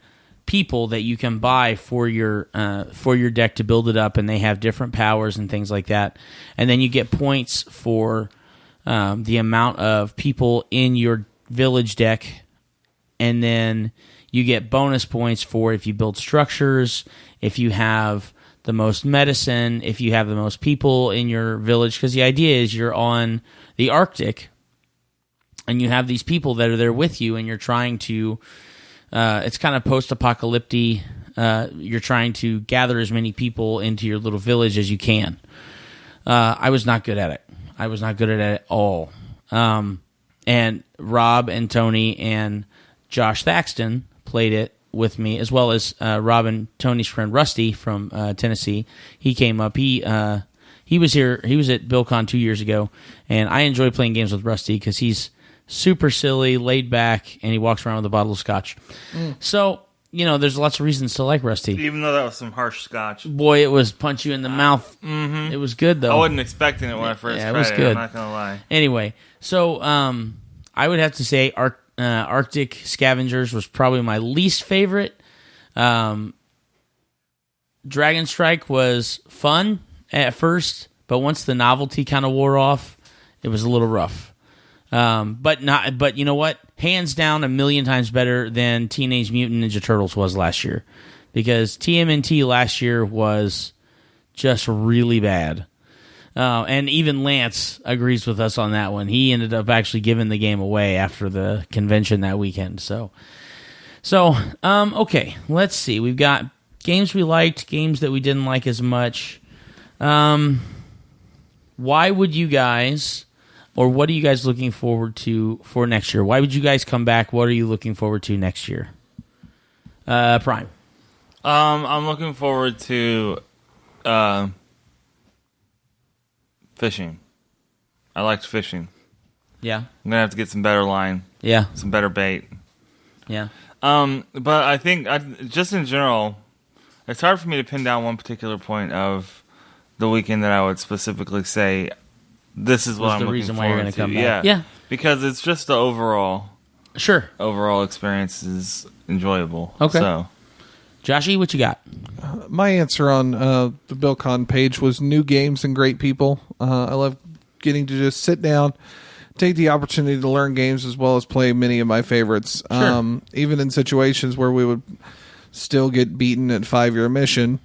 people that you can buy for your deck to build it up, and they have different powers and things like that. And then you get points for the amount of people in your village deck, and then you get bonus points for if you build structures, if you have the most medicine, if you have the most people in your village, because the idea is you're on the Arctic and you have these people that are there with you, and you're trying to it's kind of post-apocalyptic. You're trying to gather as many people into your little village as you can. I was not good at it. I was not good at it at all. And Rob and Tony and Josh Thaxton played it with me, as well as Rob and Tony's friend Rusty from Tennessee. He came up. He was here. He was at BillCon 2 years ago, and I enjoy playing games with Rusty because he's super silly, laid back, and he walks around with a bottle of scotch. So, there's lots of reasons to like Rusty. Even though that was some harsh scotch. Boy, it was punch you in the mouth. Mm-hmm. It was good, though. I wasn't expecting it when I first tried it. Was good. I'm not going to lie. Anyway, so I would have to say Arctic Scavengers was probably my least favorite. Dragon Strike was fun at first, but once the novelty kind of wore off, it was a little rough. But you know what? Hands down, a million times better than Teenage Mutant Ninja Turtles was last year, because TMNT last year was just really bad. And even Lance agrees with us on that one. He ended up actually giving the game away after the convention that weekend. So, okay, let's see. We've got games we liked, games that we didn't like as much. Why would you guys, or what are you guys looking forward to for next year? Why would you guys come back? What are you looking forward to next year? Prime. I'm looking forward to fishing. I liked fishing. Yeah. I'm going to have to get some better line. Yeah. Some better bait. Yeah. But I think, just in general, it's hard for me to pin down one particular point of the weekend that I would specifically say, this is what I'm looking forward to. the reason why you're going to come back. Yeah. Because it's just the overall experience is enjoyable. Okay. So, Joshy, what you got? My answer on the BillCon page was new games and great people. I love getting to just sit down, take the opportunity to learn games as well as play many of my favorites. Sure. Even in situations where we would still get beaten at 5-year mission.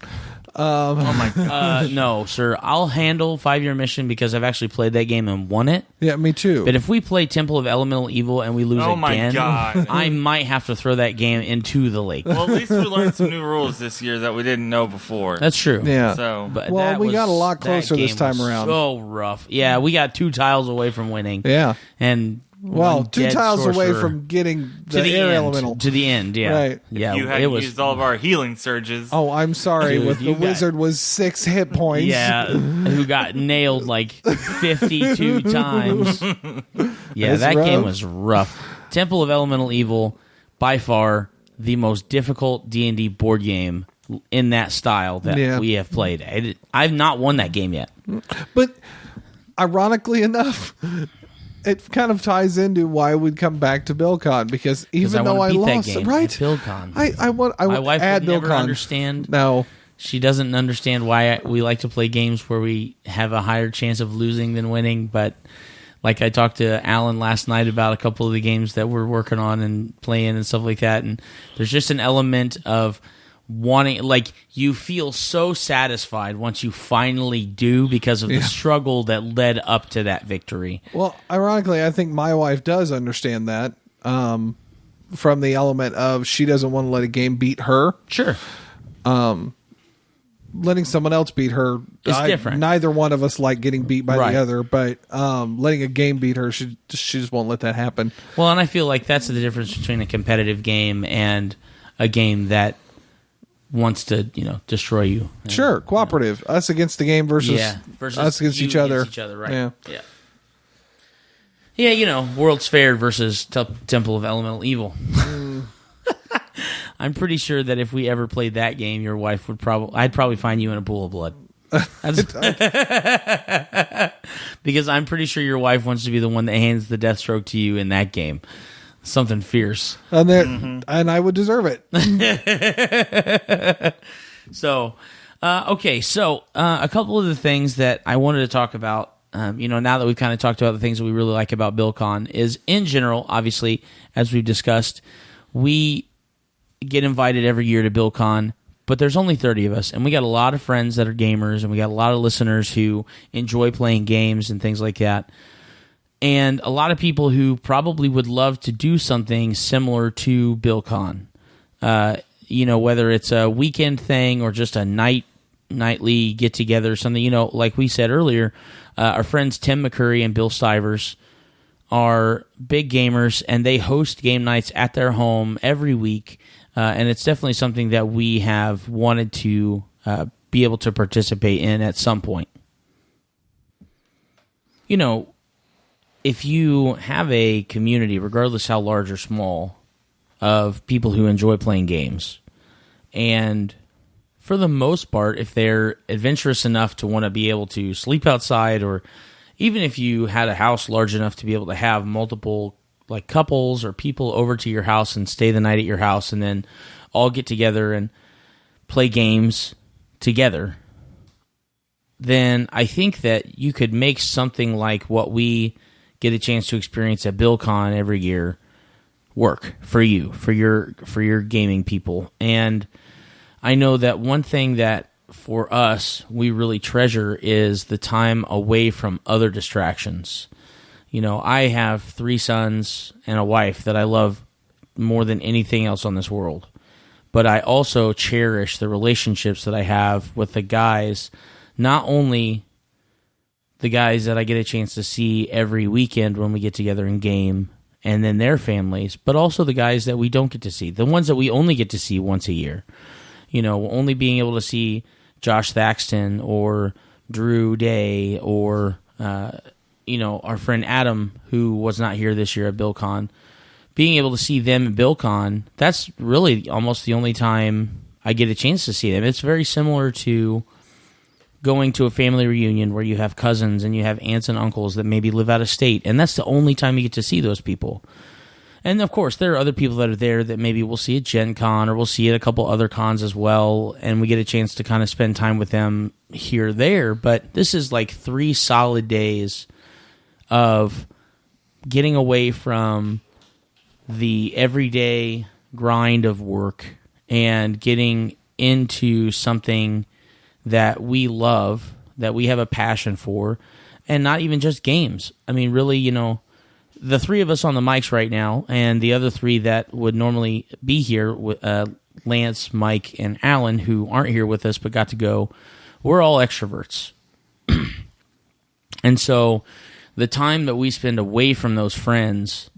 oh my God. No, sir. I'll handle 5-year mission because I've actually played that game and won it. Yeah, me too. But if we play Temple of Elemental Evil and we lose Oh my again, God. I might have to throw that game into the lake. Well, at least we learned some new rules this year that we didn't know before. That's true. Yeah. So, But Well, we got a lot that closer this game time was around. So rough. Yeah, we got 2 tiles away from winning. Yeah. And Well, two dead tiles away sorcerer from getting the to air end, elemental. to the end. Yeah, Right. Yeah, You had used all of our healing surges. Oh, I'm sorry. Dude, the wizard was 6 hit points. Yeah, who got nailed like 52 times. Yeah, That's that rough. game was rough. Temple of Elemental Evil, by far the most difficult D&D board game in that style that we have played. I've not won that game yet. But ironically enough, it kind of ties into why we'd come back to BillCon, because even though I lost, that game right? at BillCon. I would My wife add would never BillCon. understand. No. She doesn't understand why we like to play games where we have a higher chance of losing than winning. But like I talked to Alan last night about a couple of the games that we're working on and playing and stuff like that. And there's just an element of wanting, like, you feel so satisfied once you finally do because of the struggle that led up to that victory. Well, ironically, I think my wife does understand that from the element of she doesn't want to let a game beat her. Sure. Letting someone else beat her is different. Neither one of us like getting beat by Right. the other, but letting a game beat her, she just won't let that happen. Well, and I feel like that's the difference between a competitive game and a game that wants to, destroy you. Sure, cooperative. Us against the game versus us against you each other. Right. Yeah, World's Fair versus Temple of Elemental Evil. I'm pretty sure that if we ever played that game, your wife would I'd probably find you in a pool of blood. Because I'm pretty sure your wife wants to be the one that hands the death stroke to you in that game. Something fierce. And I would deserve it. So, okay. So, a couple of the things that I wanted to talk about, now that we've kind of talked about the things that we really like about BillCon, is in general, obviously, as we've discussed, we get invited every year to BillCon, but there's only 30 of us, and we got a lot of friends that are gamers, and we got a lot of listeners who enjoy playing games and things like that, and a lot of people who probably would love to do something similar to BillCon. Whether it's a weekend thing or just a nightly get-together or something. Like we said earlier, our friends Tim McCurry and Bill Stivers are big gamers, and they host game nights at their home every week. And it's definitely something that we have wanted to be able to participate in at some point. If you have a community, regardless how large or small, of people who enjoy playing games, and for the most part, if they're adventurous enough to want to be able to sleep outside, or even if you had a house large enough to be able to have multiple like couples or people over to your house and stay the night at your house and then all get together and play games together, then I think that you could make something like what we get a chance to experience at BillCon every year work for you, for your gaming people. And I know that one thing that for us we really treasure is the time away from other distractions. I have 3 sons and a wife that I love more than anything else on this world. But I also cherish the relationships that I have with the guys, not only the guys that I get a chance to see every weekend when we get together and game, and then their families, but also the guys that we don't get to see, the ones that we only get to see once a year. Only being able to see Josh Thaxton or Drew Day or our friend Adam, who was not here this year at BillCon, being able to see them at BillCon, that's really almost the only time I get a chance to see them. It's very similar to going to a family reunion where you have cousins and you have aunts and uncles that maybe live out of state, and that's the only time you get to see those people. And of course, there are other people that are there that maybe we'll see at Gen Con or we'll see at a couple other cons as well, and we get a chance to kind of spend time with them here or there. But this is like 3 solid days of getting away from the everyday grind of work and getting into something that we love, that we have a passion for, and not even just games. I mean, really, the 3 of us on the mics right now and the other 3 that would normally be here, Lance, Mike, and Alan, who aren't here with us but got to go, we're all extroverts. And so the time that we spend away from those friends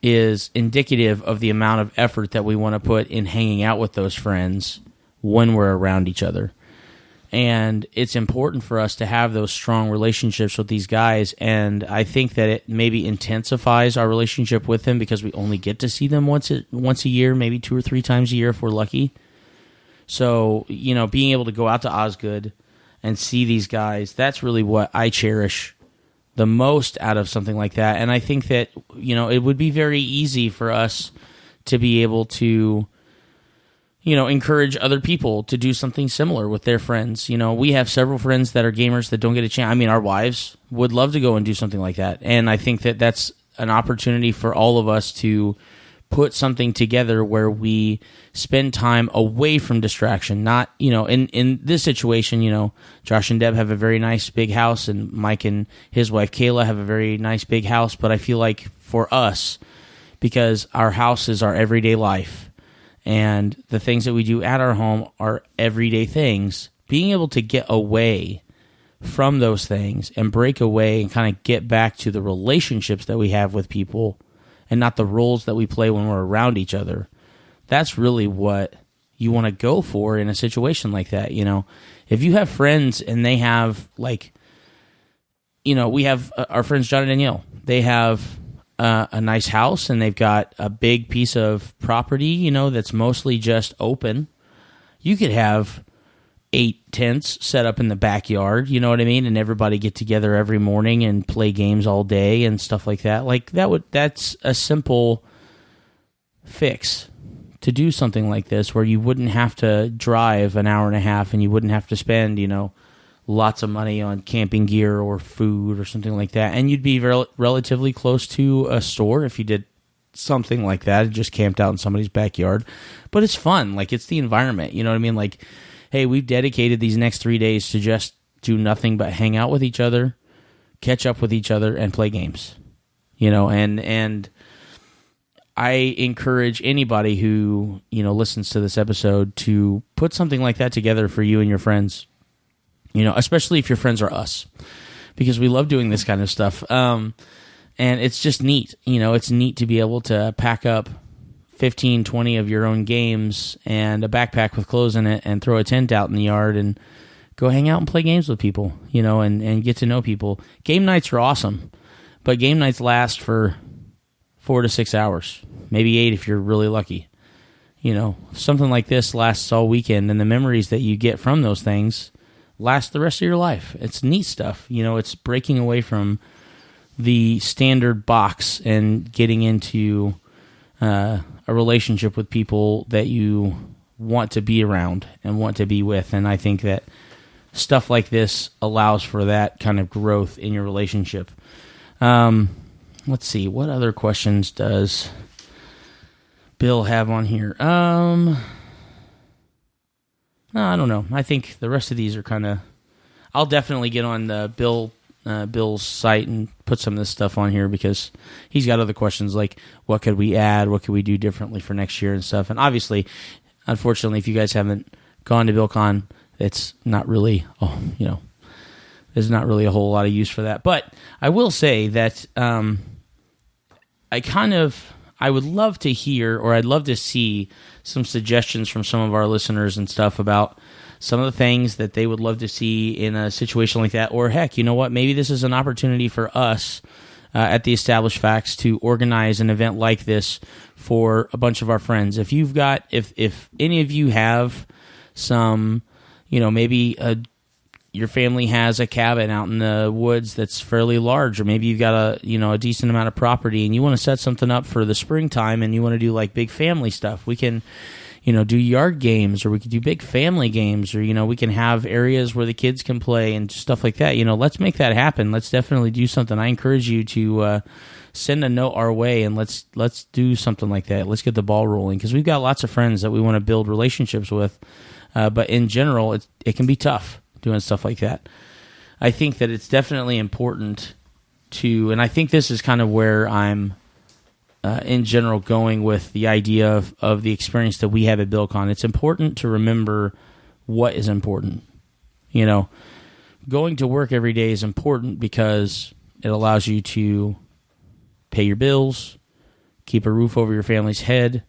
is indicative of the amount of effort that we want to put in hanging out with those friends when we're around each other. And it's important for us to have those strong relationships with these guys, and I think that it maybe intensifies our relationship with them because we only get to see them once a year, maybe 2 or 3 times a year if we're lucky. So, being able to go out to Osgood and see these guys, that's really what I cherish the most out of something like that. And I think that, it would be very easy for us to be able to encourage other people to do something similar with their friends. We have several friends that are gamers that don't get a chance. I mean, our wives would love to go and do something like that. And I think that that's an opportunity for all of us to put something together where we spend time away from distraction. Not, in this situation, Josh and Deb have a very nice big house, and Mike and his wife Kayla have a very nice big house. But I feel like for us, because our house is our everyday life, and the things that we do at our home are everyday things, being able to get away from those things and break away and kind of get back to the relationships that we have with people and not the roles that we play when we're around each other, that's really what you want to go for in a situation like that. If you have friends and they have, we have our friends John and Danielle, they have a nice house, and they've got a big piece of property, that's mostly just open. You could have 8 tents set up in the backyard, you know what I mean? And everybody get together every morning and play games all day and stuff like that. That's a simple fix to do something like this, where you wouldn't have to drive an hour and a half, and you wouldn't have to spend, lots of money on camping gear or food or something like that. And you'd be relatively close to a store if you did something like that and just camped out in somebody's backyard. But it's fun. It's the environment. You know what I mean? Hey, we've dedicated these next 3 days to just do nothing but hang out with each other, catch up with each other, and play games. And I encourage anybody who, listens to this episode to put something like that together for you and your friends. Especially if your friends are us, because we love doing this kind of stuff. And it's just neat. It's neat to be able to pack up 15, 20 of your own games and a backpack with clothes in it and throw a tent out in the yard and go hang out and play games with people, and get to know people. Game nights are awesome, but game nights last for 4 to 6 hours, maybe 8 if you're really lucky. Something like this lasts all weekend, and the memories that you get from those things last the rest of your life. It's neat stuff. It's breaking away from the standard box and getting into a relationship with people that you want to be around and want to be with. And I think that stuff like this allows for that kind of growth in your relationship. Let's see. What other questions does Bill have on here? No, I don't know. I think the rest of these are kind of... I'll definitely get on the Bill's site and put some of this stuff on here, because he's got other questions like, what could we add? What could we do differently for next year and stuff? And obviously, unfortunately, if you guys haven't gone to BillCon, it's not really... there's not really a whole lot of use for that. But I will say that I would love to hear, or I'd love to see some suggestions from some of our listeners and stuff about some of the things that they would love to see in a situation like that. Or heck, you know what? Maybe this is an opportunity for us at the Established Facts to organize an event like this for a bunch of our friends. If any of you have some, maybe your family has a cabin out in the woods that's fairly large, or maybe you've got a decent amount of property and you want to set something up for the springtime and you want to do big family stuff. We can, do yard games, or we could do big family games, or, we can have areas where the kids can play and stuff like that. Let's make that happen. Let's definitely do something. I encourage you to send a note our way, and let's do something like that. Let's get the ball rolling, because we've got lots of friends that we want to build relationships with. But in general, it can be tough doing stuff like that. I think that it's definitely important to, and I think this is kind of where I'm in general going with the idea of the experience that we have at BillCon. It's important to remember what is important. Going to work every day is important because It allows you to pay your bills, keep a roof over your family's head,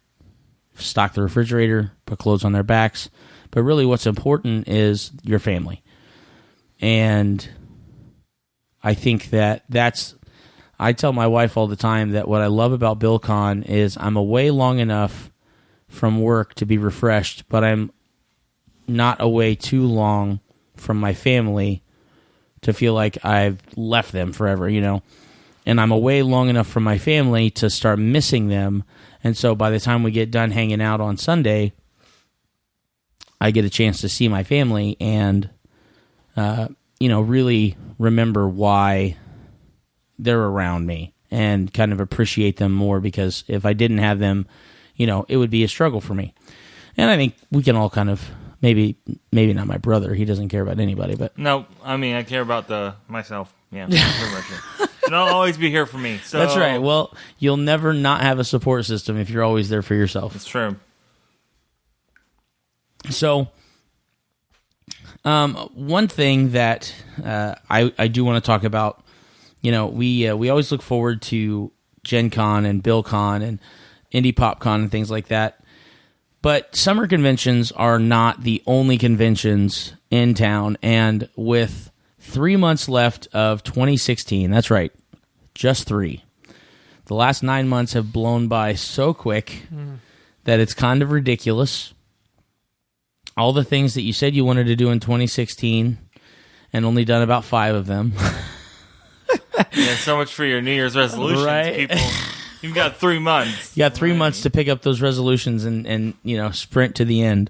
stock the refrigerator, put clothes on their backs. But really what's important is your family. And I think I tell my wife all the time that what I love about BillCon is I'm away long enough from work to be refreshed, but I'm not away too long from my family to feel like I've left them forever, And I'm away long enough from my family to start missing them. And so by the time we get done hanging out on Sunday, I get a chance to see my family and, really remember why they're around me and kind of appreciate them more, because if I didn't have them, it would be a struggle for me. And I think we can all kind of, maybe not my brother. He doesn't care about anybody, but no, I care about myself. Yeah, pretty much. And I'll always be here for me. So that's right. Well, you'll never not have a support system if you're always there for yourself. It's true. So, one thing that I do want to talk about, we always look forward to Gen Con and BillCon and Indie PopCon and things like that. But summer conventions are not the only conventions in town, and with 3 months left of 2016, that's right, just 3. The last 9 months have blown by so quick that it's kind of ridiculous. All the things that you said you wanted to do in 2016 and only done about 5 of them. Yeah, so much for your New Year's resolutions, right? People. You've got 3 months. You got 3 months to pick up those resolutions and sprint to the end.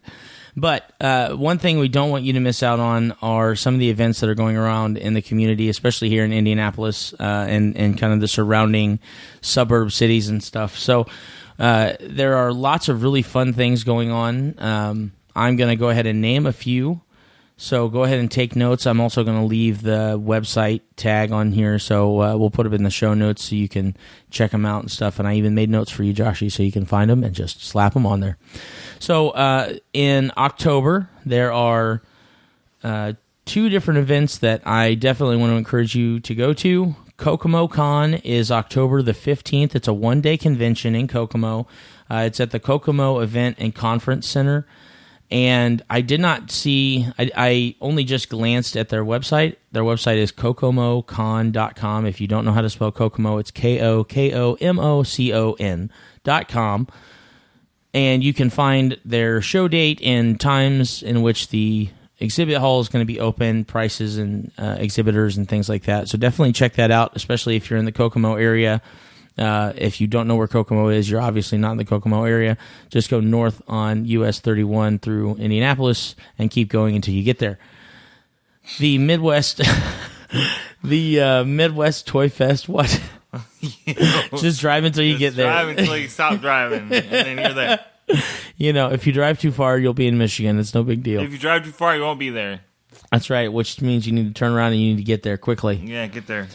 But one thing we don't want you to miss out on are some of the events that are going around in the community, especially here in Indianapolis and kind of the surrounding suburb cities and stuff. So there are lots of really fun things going on. I'm going to go ahead and name a few. So go ahead and take notes. I'm also going to leave the website tag on here, so we'll put them in the show notes so you can check them out and stuff. And I even made notes for you, Joshy, so you can find them and just slap them on there. So in October, there are 2 different events that I definitely want to encourage you to go to. KokomoCon is October the 15th. It's a one-day convention in Kokomo. It's at the Kokomo Event and Conference Center. And I did not see, I only just glanced at their website. Their website is KokomoCon.com. If you don't know how to spell Kokomo, it's KokomoCon.com. And you can find their show date and times in which the exhibit hall is going to be open, prices and exhibitors and things like that. So definitely check that out, especially if you're in the Kokomo area. If you don't know where Kokomo is, you're obviously not in the Kokomo area. Just go north on US 31 through Indianapolis and keep going until you get there. The Midwest, Midwest Toy Fest. What? Just drive until you get there. Drive until you stop driving, and then you're there. If you drive too far, you'll be in Michigan. It's no big deal. If you drive too far, you won't be there. That's right, which means you need to turn around and you need to get there quickly. Yeah, get there.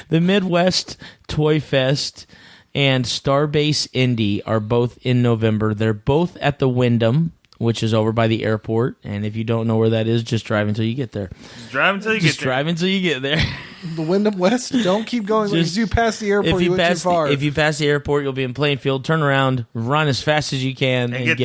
The Midwest Toy Fest and Starbase Indy are both in November. They're both at the Wyndham, which is over by the airport. And if you don't know where that is, just drive until you get there. Drive until you get there. Just drive until you get there. The Wyndham West? Don't keep going. Because you pass the airport, you went too far. If you pass the airport, you'll be in Plainfield. Turn around, run as fast as you can, and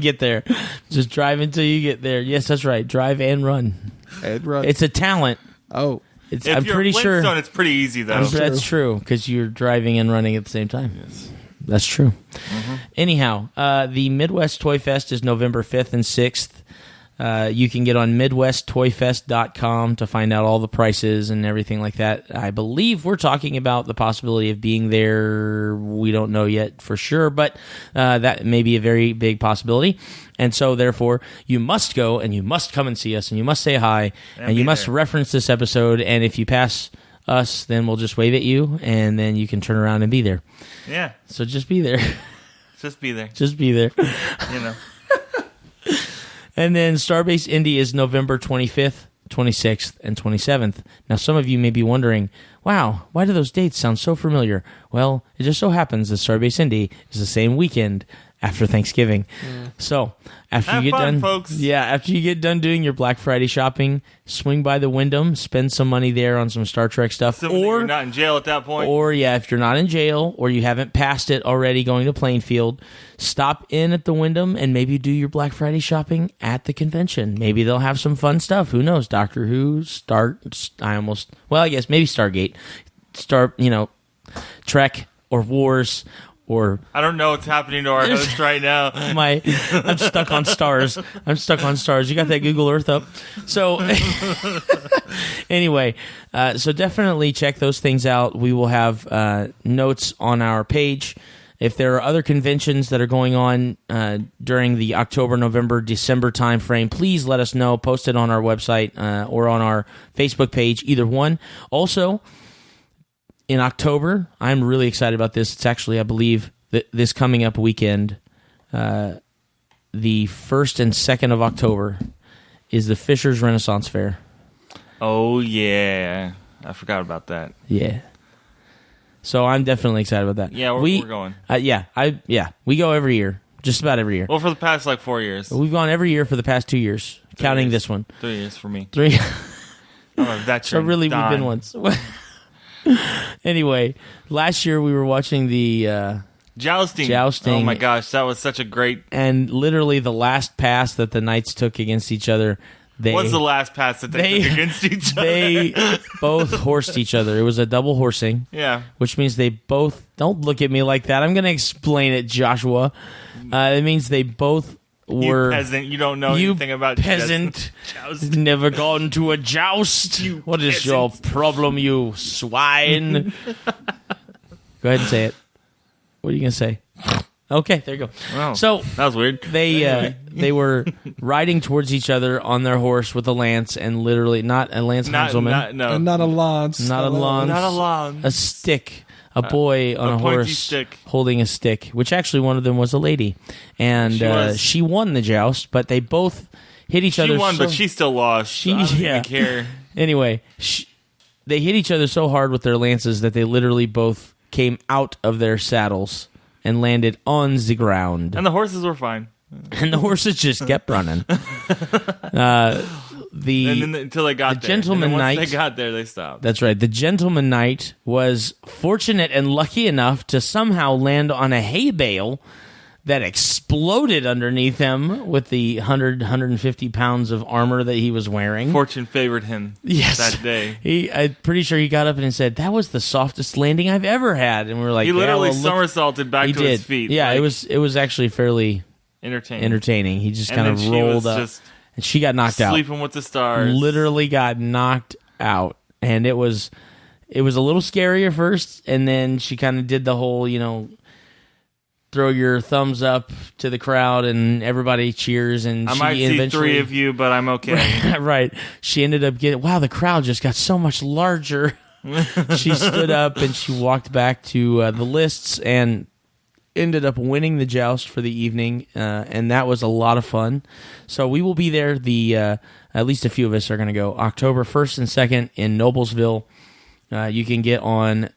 get there. Just drive until you get there. Yes, that's right. Drive and run. And run. It's a talent. Oh. I'm pretty sure it's pretty easy though. That's true because you're driving and running at the same time. Yes, that's true. Mm-hmm. Anyhow, the Midwest Toy Fest is November 5th and 6th. You can get on MidwestToyFest.com to find out all the prices and everything like that. I believe we're talking about the possibility of being there. We don't know yet for sure, but that may be a very big possibility. And so, therefore, you must go and you must come and see us and you must say hi and you must reference this episode. And if you pass us, then we'll just wave at you and then you can turn around and be there. Yeah. So just be there. Just be there. Just be there. And then Starbase Indy is November 25th, 26th, and 27th. Now, some of you may be wondering, wow, why do those dates sound so familiar? Well, it just so happens that Starbase Indy is the same weekend after Thanksgiving. So after Have you get fun, done, folks. after you get done doing your Black Friday shopping, swing by the Wyndham, spend some money there on some Star Trek stuff, Assuming that you're not in jail at that point. or if you're not in jail or you haven't passed it already going to Plainfield, stop in at the Wyndham and maybe do your Black Friday shopping at the convention. Maybe they'll have some fun stuff. Who knows? Doctor Who, I guess maybe Stargate, Trek or Wars. Or I don't know what's happening to our host right now. I'm stuck on stars. You got that Google Earth up? So anyway, so definitely check those things out. We will have notes on our page. If there are other conventions that are going on during the October, November, December timeframe, please let us know. Post it on our website or on our Facebook page, either one. Also, in October, I'm really excited about this. It's actually, I believe, this coming up weekend, the 1st and 2nd of October, is the Fisher's Renaissance Fair. Oh, yeah. I forgot about that. Yeah. So I'm definitely excited about that. Yeah, we're going. We go every year. Just about every year. Well, for the past, 4 years. We've gone every year for the past 2 years, counting this one. 3 years for me. 3. So really, we've been once. Anyway, last year we were watching the Jousting. Oh my gosh, that was such a great... And literally the last pass that the Knights took against each other... What's the last pass that they took against each other? They both horsed each other. It was a double horsing. Yeah. Which means they both... Don't look at me like that. I'm going to explain it, Joshua. It means they both were... You peasant. You don't know anything about peasant. Joust. Never gone to a joust. What is your problem, you swine? Go ahead and say it. What are you going to say? Okay, there you go. Wow, so that was weird. They were riding towards each other on their horse with a lance, and literally not a lance Hanselman, not a lance, a stick, a boy on a horse stick. Holding a stick. Which actually one of them was a lady, and she won the joust, but they both hit each other. She won, but she still lost. I don't even care. Anyway, they hit each other so hard with their lances that they literally both came out of their saddles and landed on the ground. And the horses were fine. And the horses just kept running. Until they got there. Gentleman Once Knight, they got there, they stopped. That's right. The Gentleman Knight was fortunate and lucky enough to somehow land on a hay bale that exploded underneath him with the 150 pounds of armor that he was wearing. Fortune favored him that day. I'm pretty sure he got up and said, "That was the softest landing I've ever had." And we were like, he literally somersaulted back to his feet. Yeah, it was actually fairly entertaining. He just kind of rolled up, and she got knocked out. Sleeping with the stars. Literally got knocked out, and it was a little scary at first, and then she kind of did the whole, throw your thumbs up to the crowd and everybody cheers, and I might see 3 of you, but I'm okay. Right. She ended up the crowd just got so much larger. She stood up and she walked back to the lists and ended up winning the joust for the evening, and that was a lot of fun. So we will be there. At least a few of us are going to go October 1st and 2nd in Noblesville. You can get on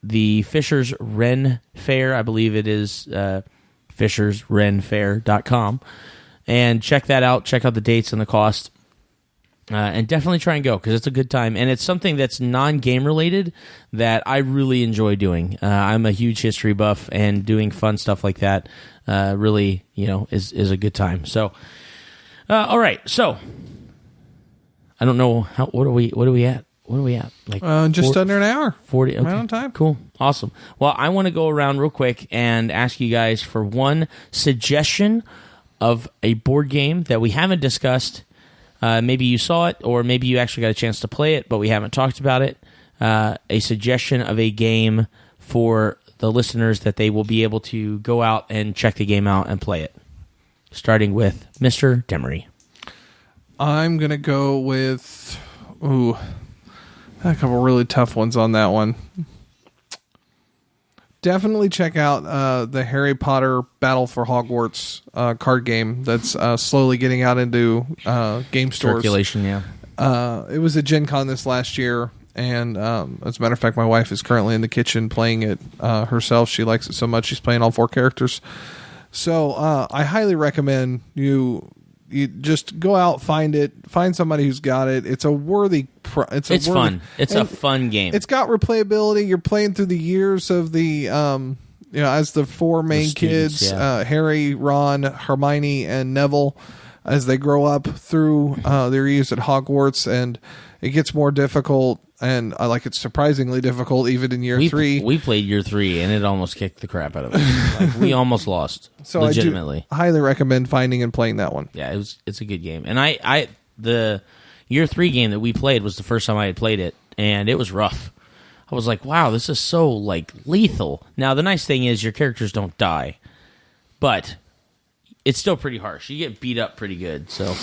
the Fisher's Renn Faire. I believe it is fishersrennfair.com. And check that out. Check out the dates and the cost. And definitely try and go, because it's a good time. And it's something that's non-game related that I really enjoy doing. I'm a huge history buff, and doing fun stuff like that really, is a good time. So, all right. So, I don't know what are we at? What are we at? Just under an hour. 40. Okay. Right on time. Cool. Awesome. Well, I want to go around real quick and ask you guys for one suggestion of a board game that we haven't discussed. Maybe you saw it, or maybe you actually got a chance to play it, but we haven't talked about it. A suggestion of a game for the listeners that they will be able to go out and check the game out and play it. Starting with Mr. Demaree. I'm going to go with... a couple really tough ones on that one. Definitely check out the Harry Potter Battle for Hogwarts card game that's slowly getting out into game stores. Circulation, yeah. It was at Gen Con this last year, and as a matter of fact, my wife is currently in the kitchen playing it herself. She likes it so much, she's playing all 4 characters. So I highly recommend you just go out, find somebody who's got it. It's a worthy. It's fun. It's a fun game. It's got replayability. You're playing through the years of the as the four main kids, Harry, Ron, Hermione, and Neville, as they grow up through their years at Hogwarts, and it gets more difficult. And it's surprisingly difficult even in year 3. We played year 3, and it almost kicked the crap out of us. We almost lost. So legitimately, I highly recommend finding and playing that one. Yeah, it's a good game. And the year 3 game that we played was the first time I had played it, and it was rough. I was like, wow, this is so lethal. Now the nice thing is your characters don't die, but it's still pretty harsh. You get beat up pretty good. So, all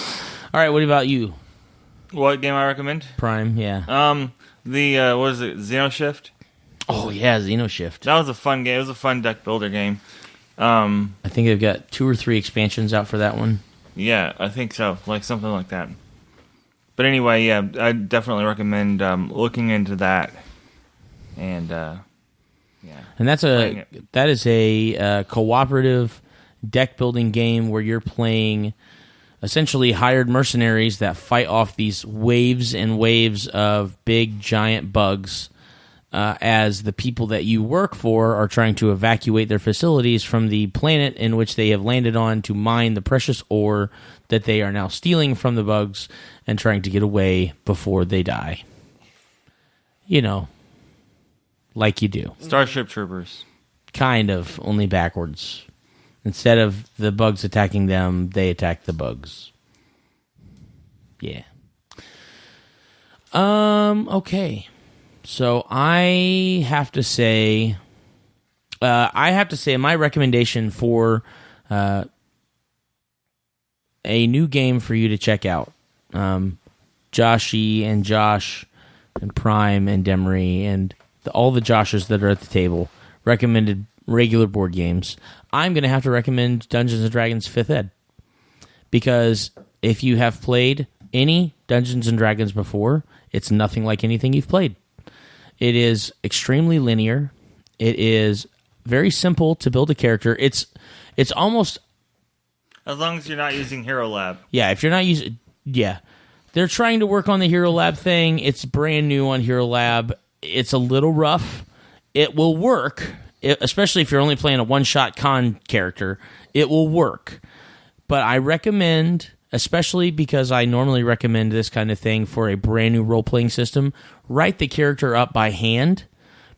right, what about you? What game I recommend? Prime, yeah. What is it, Xenoshift? Oh, yeah, Xenoshift. That was a fun game. It was a fun deck builder game. I think they've got 2 or 3 expansions out for that one. Yeah, I think so. Something like that. But anyway, yeah, I definitely recommend looking into that. And, yeah. And that is a cooperative deck building game where you're playing essentially hired mercenaries that fight off these waves and waves of big giant bugs as the people that you work for are trying to evacuate their facilities from the planet in which they have landed on to mine the precious ore that they are now stealing from the bugs and trying to get away before they die. Like you do. Starship Troopers. Kind of, only backwards. Instead of the bugs attacking them, they attack the bugs. Yeah. Okay. So I have to say my recommendation for a new game for you to check out. Joshy and Josh and Prime and Demaree and all the Joshes that are at the table recommended regular board games. I'm going to have to recommend Dungeons & Dragons 5th Ed. Because if you have played any Dungeons & Dragons before, it's nothing like anything you've played. It is extremely linear. It is very simple to build a character. It's almost... As long as you're not using Hero Lab. Yeah, if you're not using... Yeah. They're trying to work on the Hero Lab thing. It's brand new on Hero Lab. It's a little rough. It will work, especially if you're only playing a one-shot con character. It will work. But I recommend, especially because I normally recommend this kind of thing for a brand new role-playing system, write the character up by hand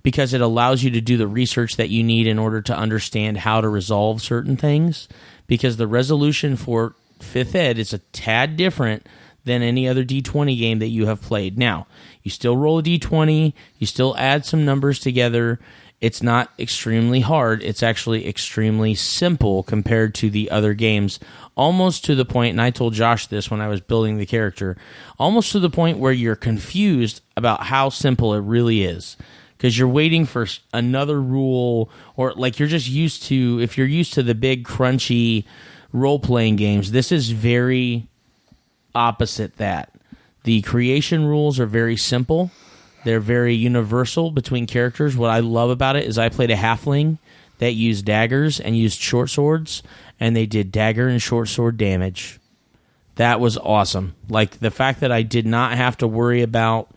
because it allows you to do the research that you need in order to understand how to resolve certain things. Because the resolution for 5th Ed is a tad different than any other D20 game that you have played. Now, you still roll a D20, you still add some numbers together. It's not extremely hard. It's actually extremely simple compared to the other games, almost to the point, and I told Josh this when I was building the character, almost to the point where you're confused about how simple it really is. Because you're waiting for another rule, or you're just used to, if you're used to the big, crunchy role-playing games, this is very opposite that. The creation rules are very simple. They're very universal between characters. What I love about it is I played a halfling that used daggers and used short swords, and they did dagger and short sword damage. That was awesome. The fact that I did not have to worry about,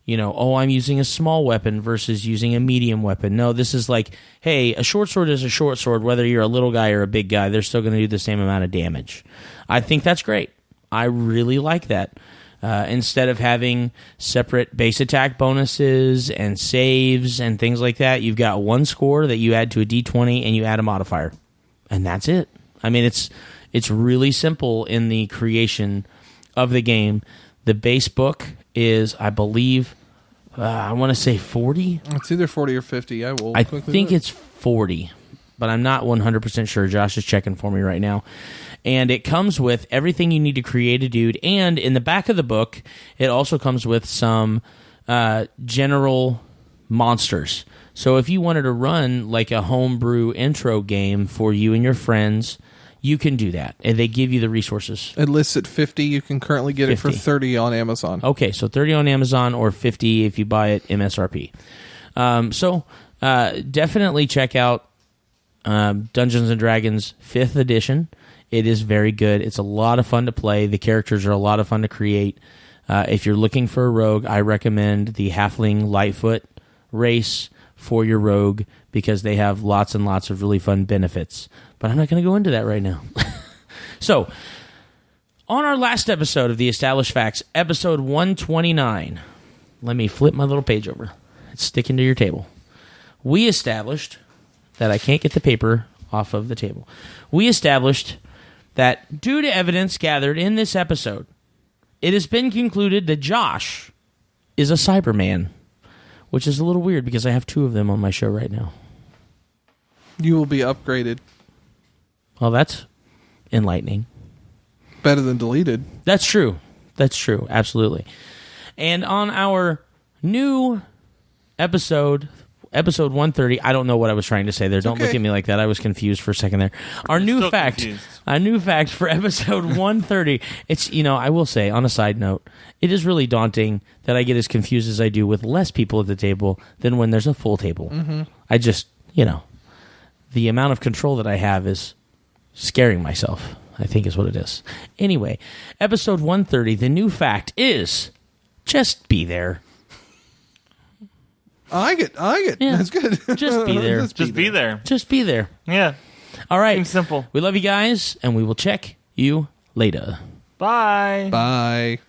I'm using a small weapon versus using a medium weapon. No, this is hey, a short sword is a short sword. Whether you're a little guy or a big guy, they're still going to do the same amount of damage. I think that's great. I really like that. Instead of having separate base attack bonuses and saves and things like that, you've got one score that you add to a D20 and you add a modifier. And that's it. I mean, it's really simple in the creation of the game. The base book is, I believe, I want to say 40? It's either 40 or 50. I think it's 40, but I'm not 100% sure. Josh is checking for me right now. And it comes with everything you need to create a dude. And in the back of the book, it also comes with some general monsters. So if you wanted to run a homebrew intro game for you and your friends, you can do that. And they give you the resources. It lists at 50. You can currently get 50. It for 30 on Amazon. Okay, so 30 on Amazon or 50 if you buy it MSRP. So definitely check out Dungeons and Dragons 5th edition. It is very good. It's a lot of fun to play. The characters are a lot of fun to create. If you're looking for a rogue, I recommend the Halfling Lightfoot race for your rogue because they have lots and lots of really fun benefits. But I'm not going to go into that right now. So, on our last episode of The Established Facts, episode 129, let me flip my little page over. It's sticking to your table. We established that I can't get the paper off of the table. We established that due to evidence gathered in this episode, it has been concluded that Josh is a Cyberman, which is a little weird because I have 2 of them on my show right now. You will be upgraded. Well, that's enlightening. Better than deleted. That's true. That's true. Absolutely. And on our new episode 130, I don't know what I was trying to say there. Don't look at me like that. I was confused for a second there. Our new fact for episode 130, it's, I will say, on a side note, it is really daunting that I get as confused as I do with less people at the table than when there's a full table. Mm-hmm. I just, the amount of control that I have is scaring myself, I think is what it is. Anyway, episode 130, the new fact is just be there. I like it. Yeah. That's good. Just be there. Just be there. Just be there. Yeah. All right. Seems simple. We love you guys, and we will check you later. Bye. Bye.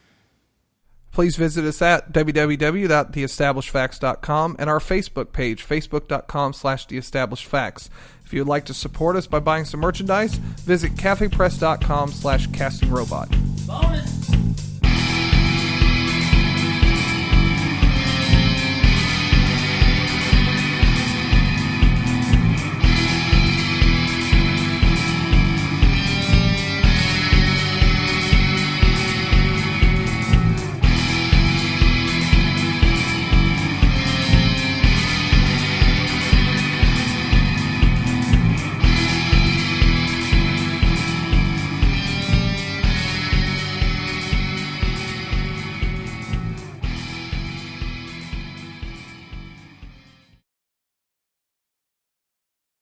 Please visit us at www.theestablishedfacts.com and our Facebook page, facebook.com/theestablishedfacts. If you would like to support us by buying some merchandise, visit cafepress.com/castingrobot. Bonus.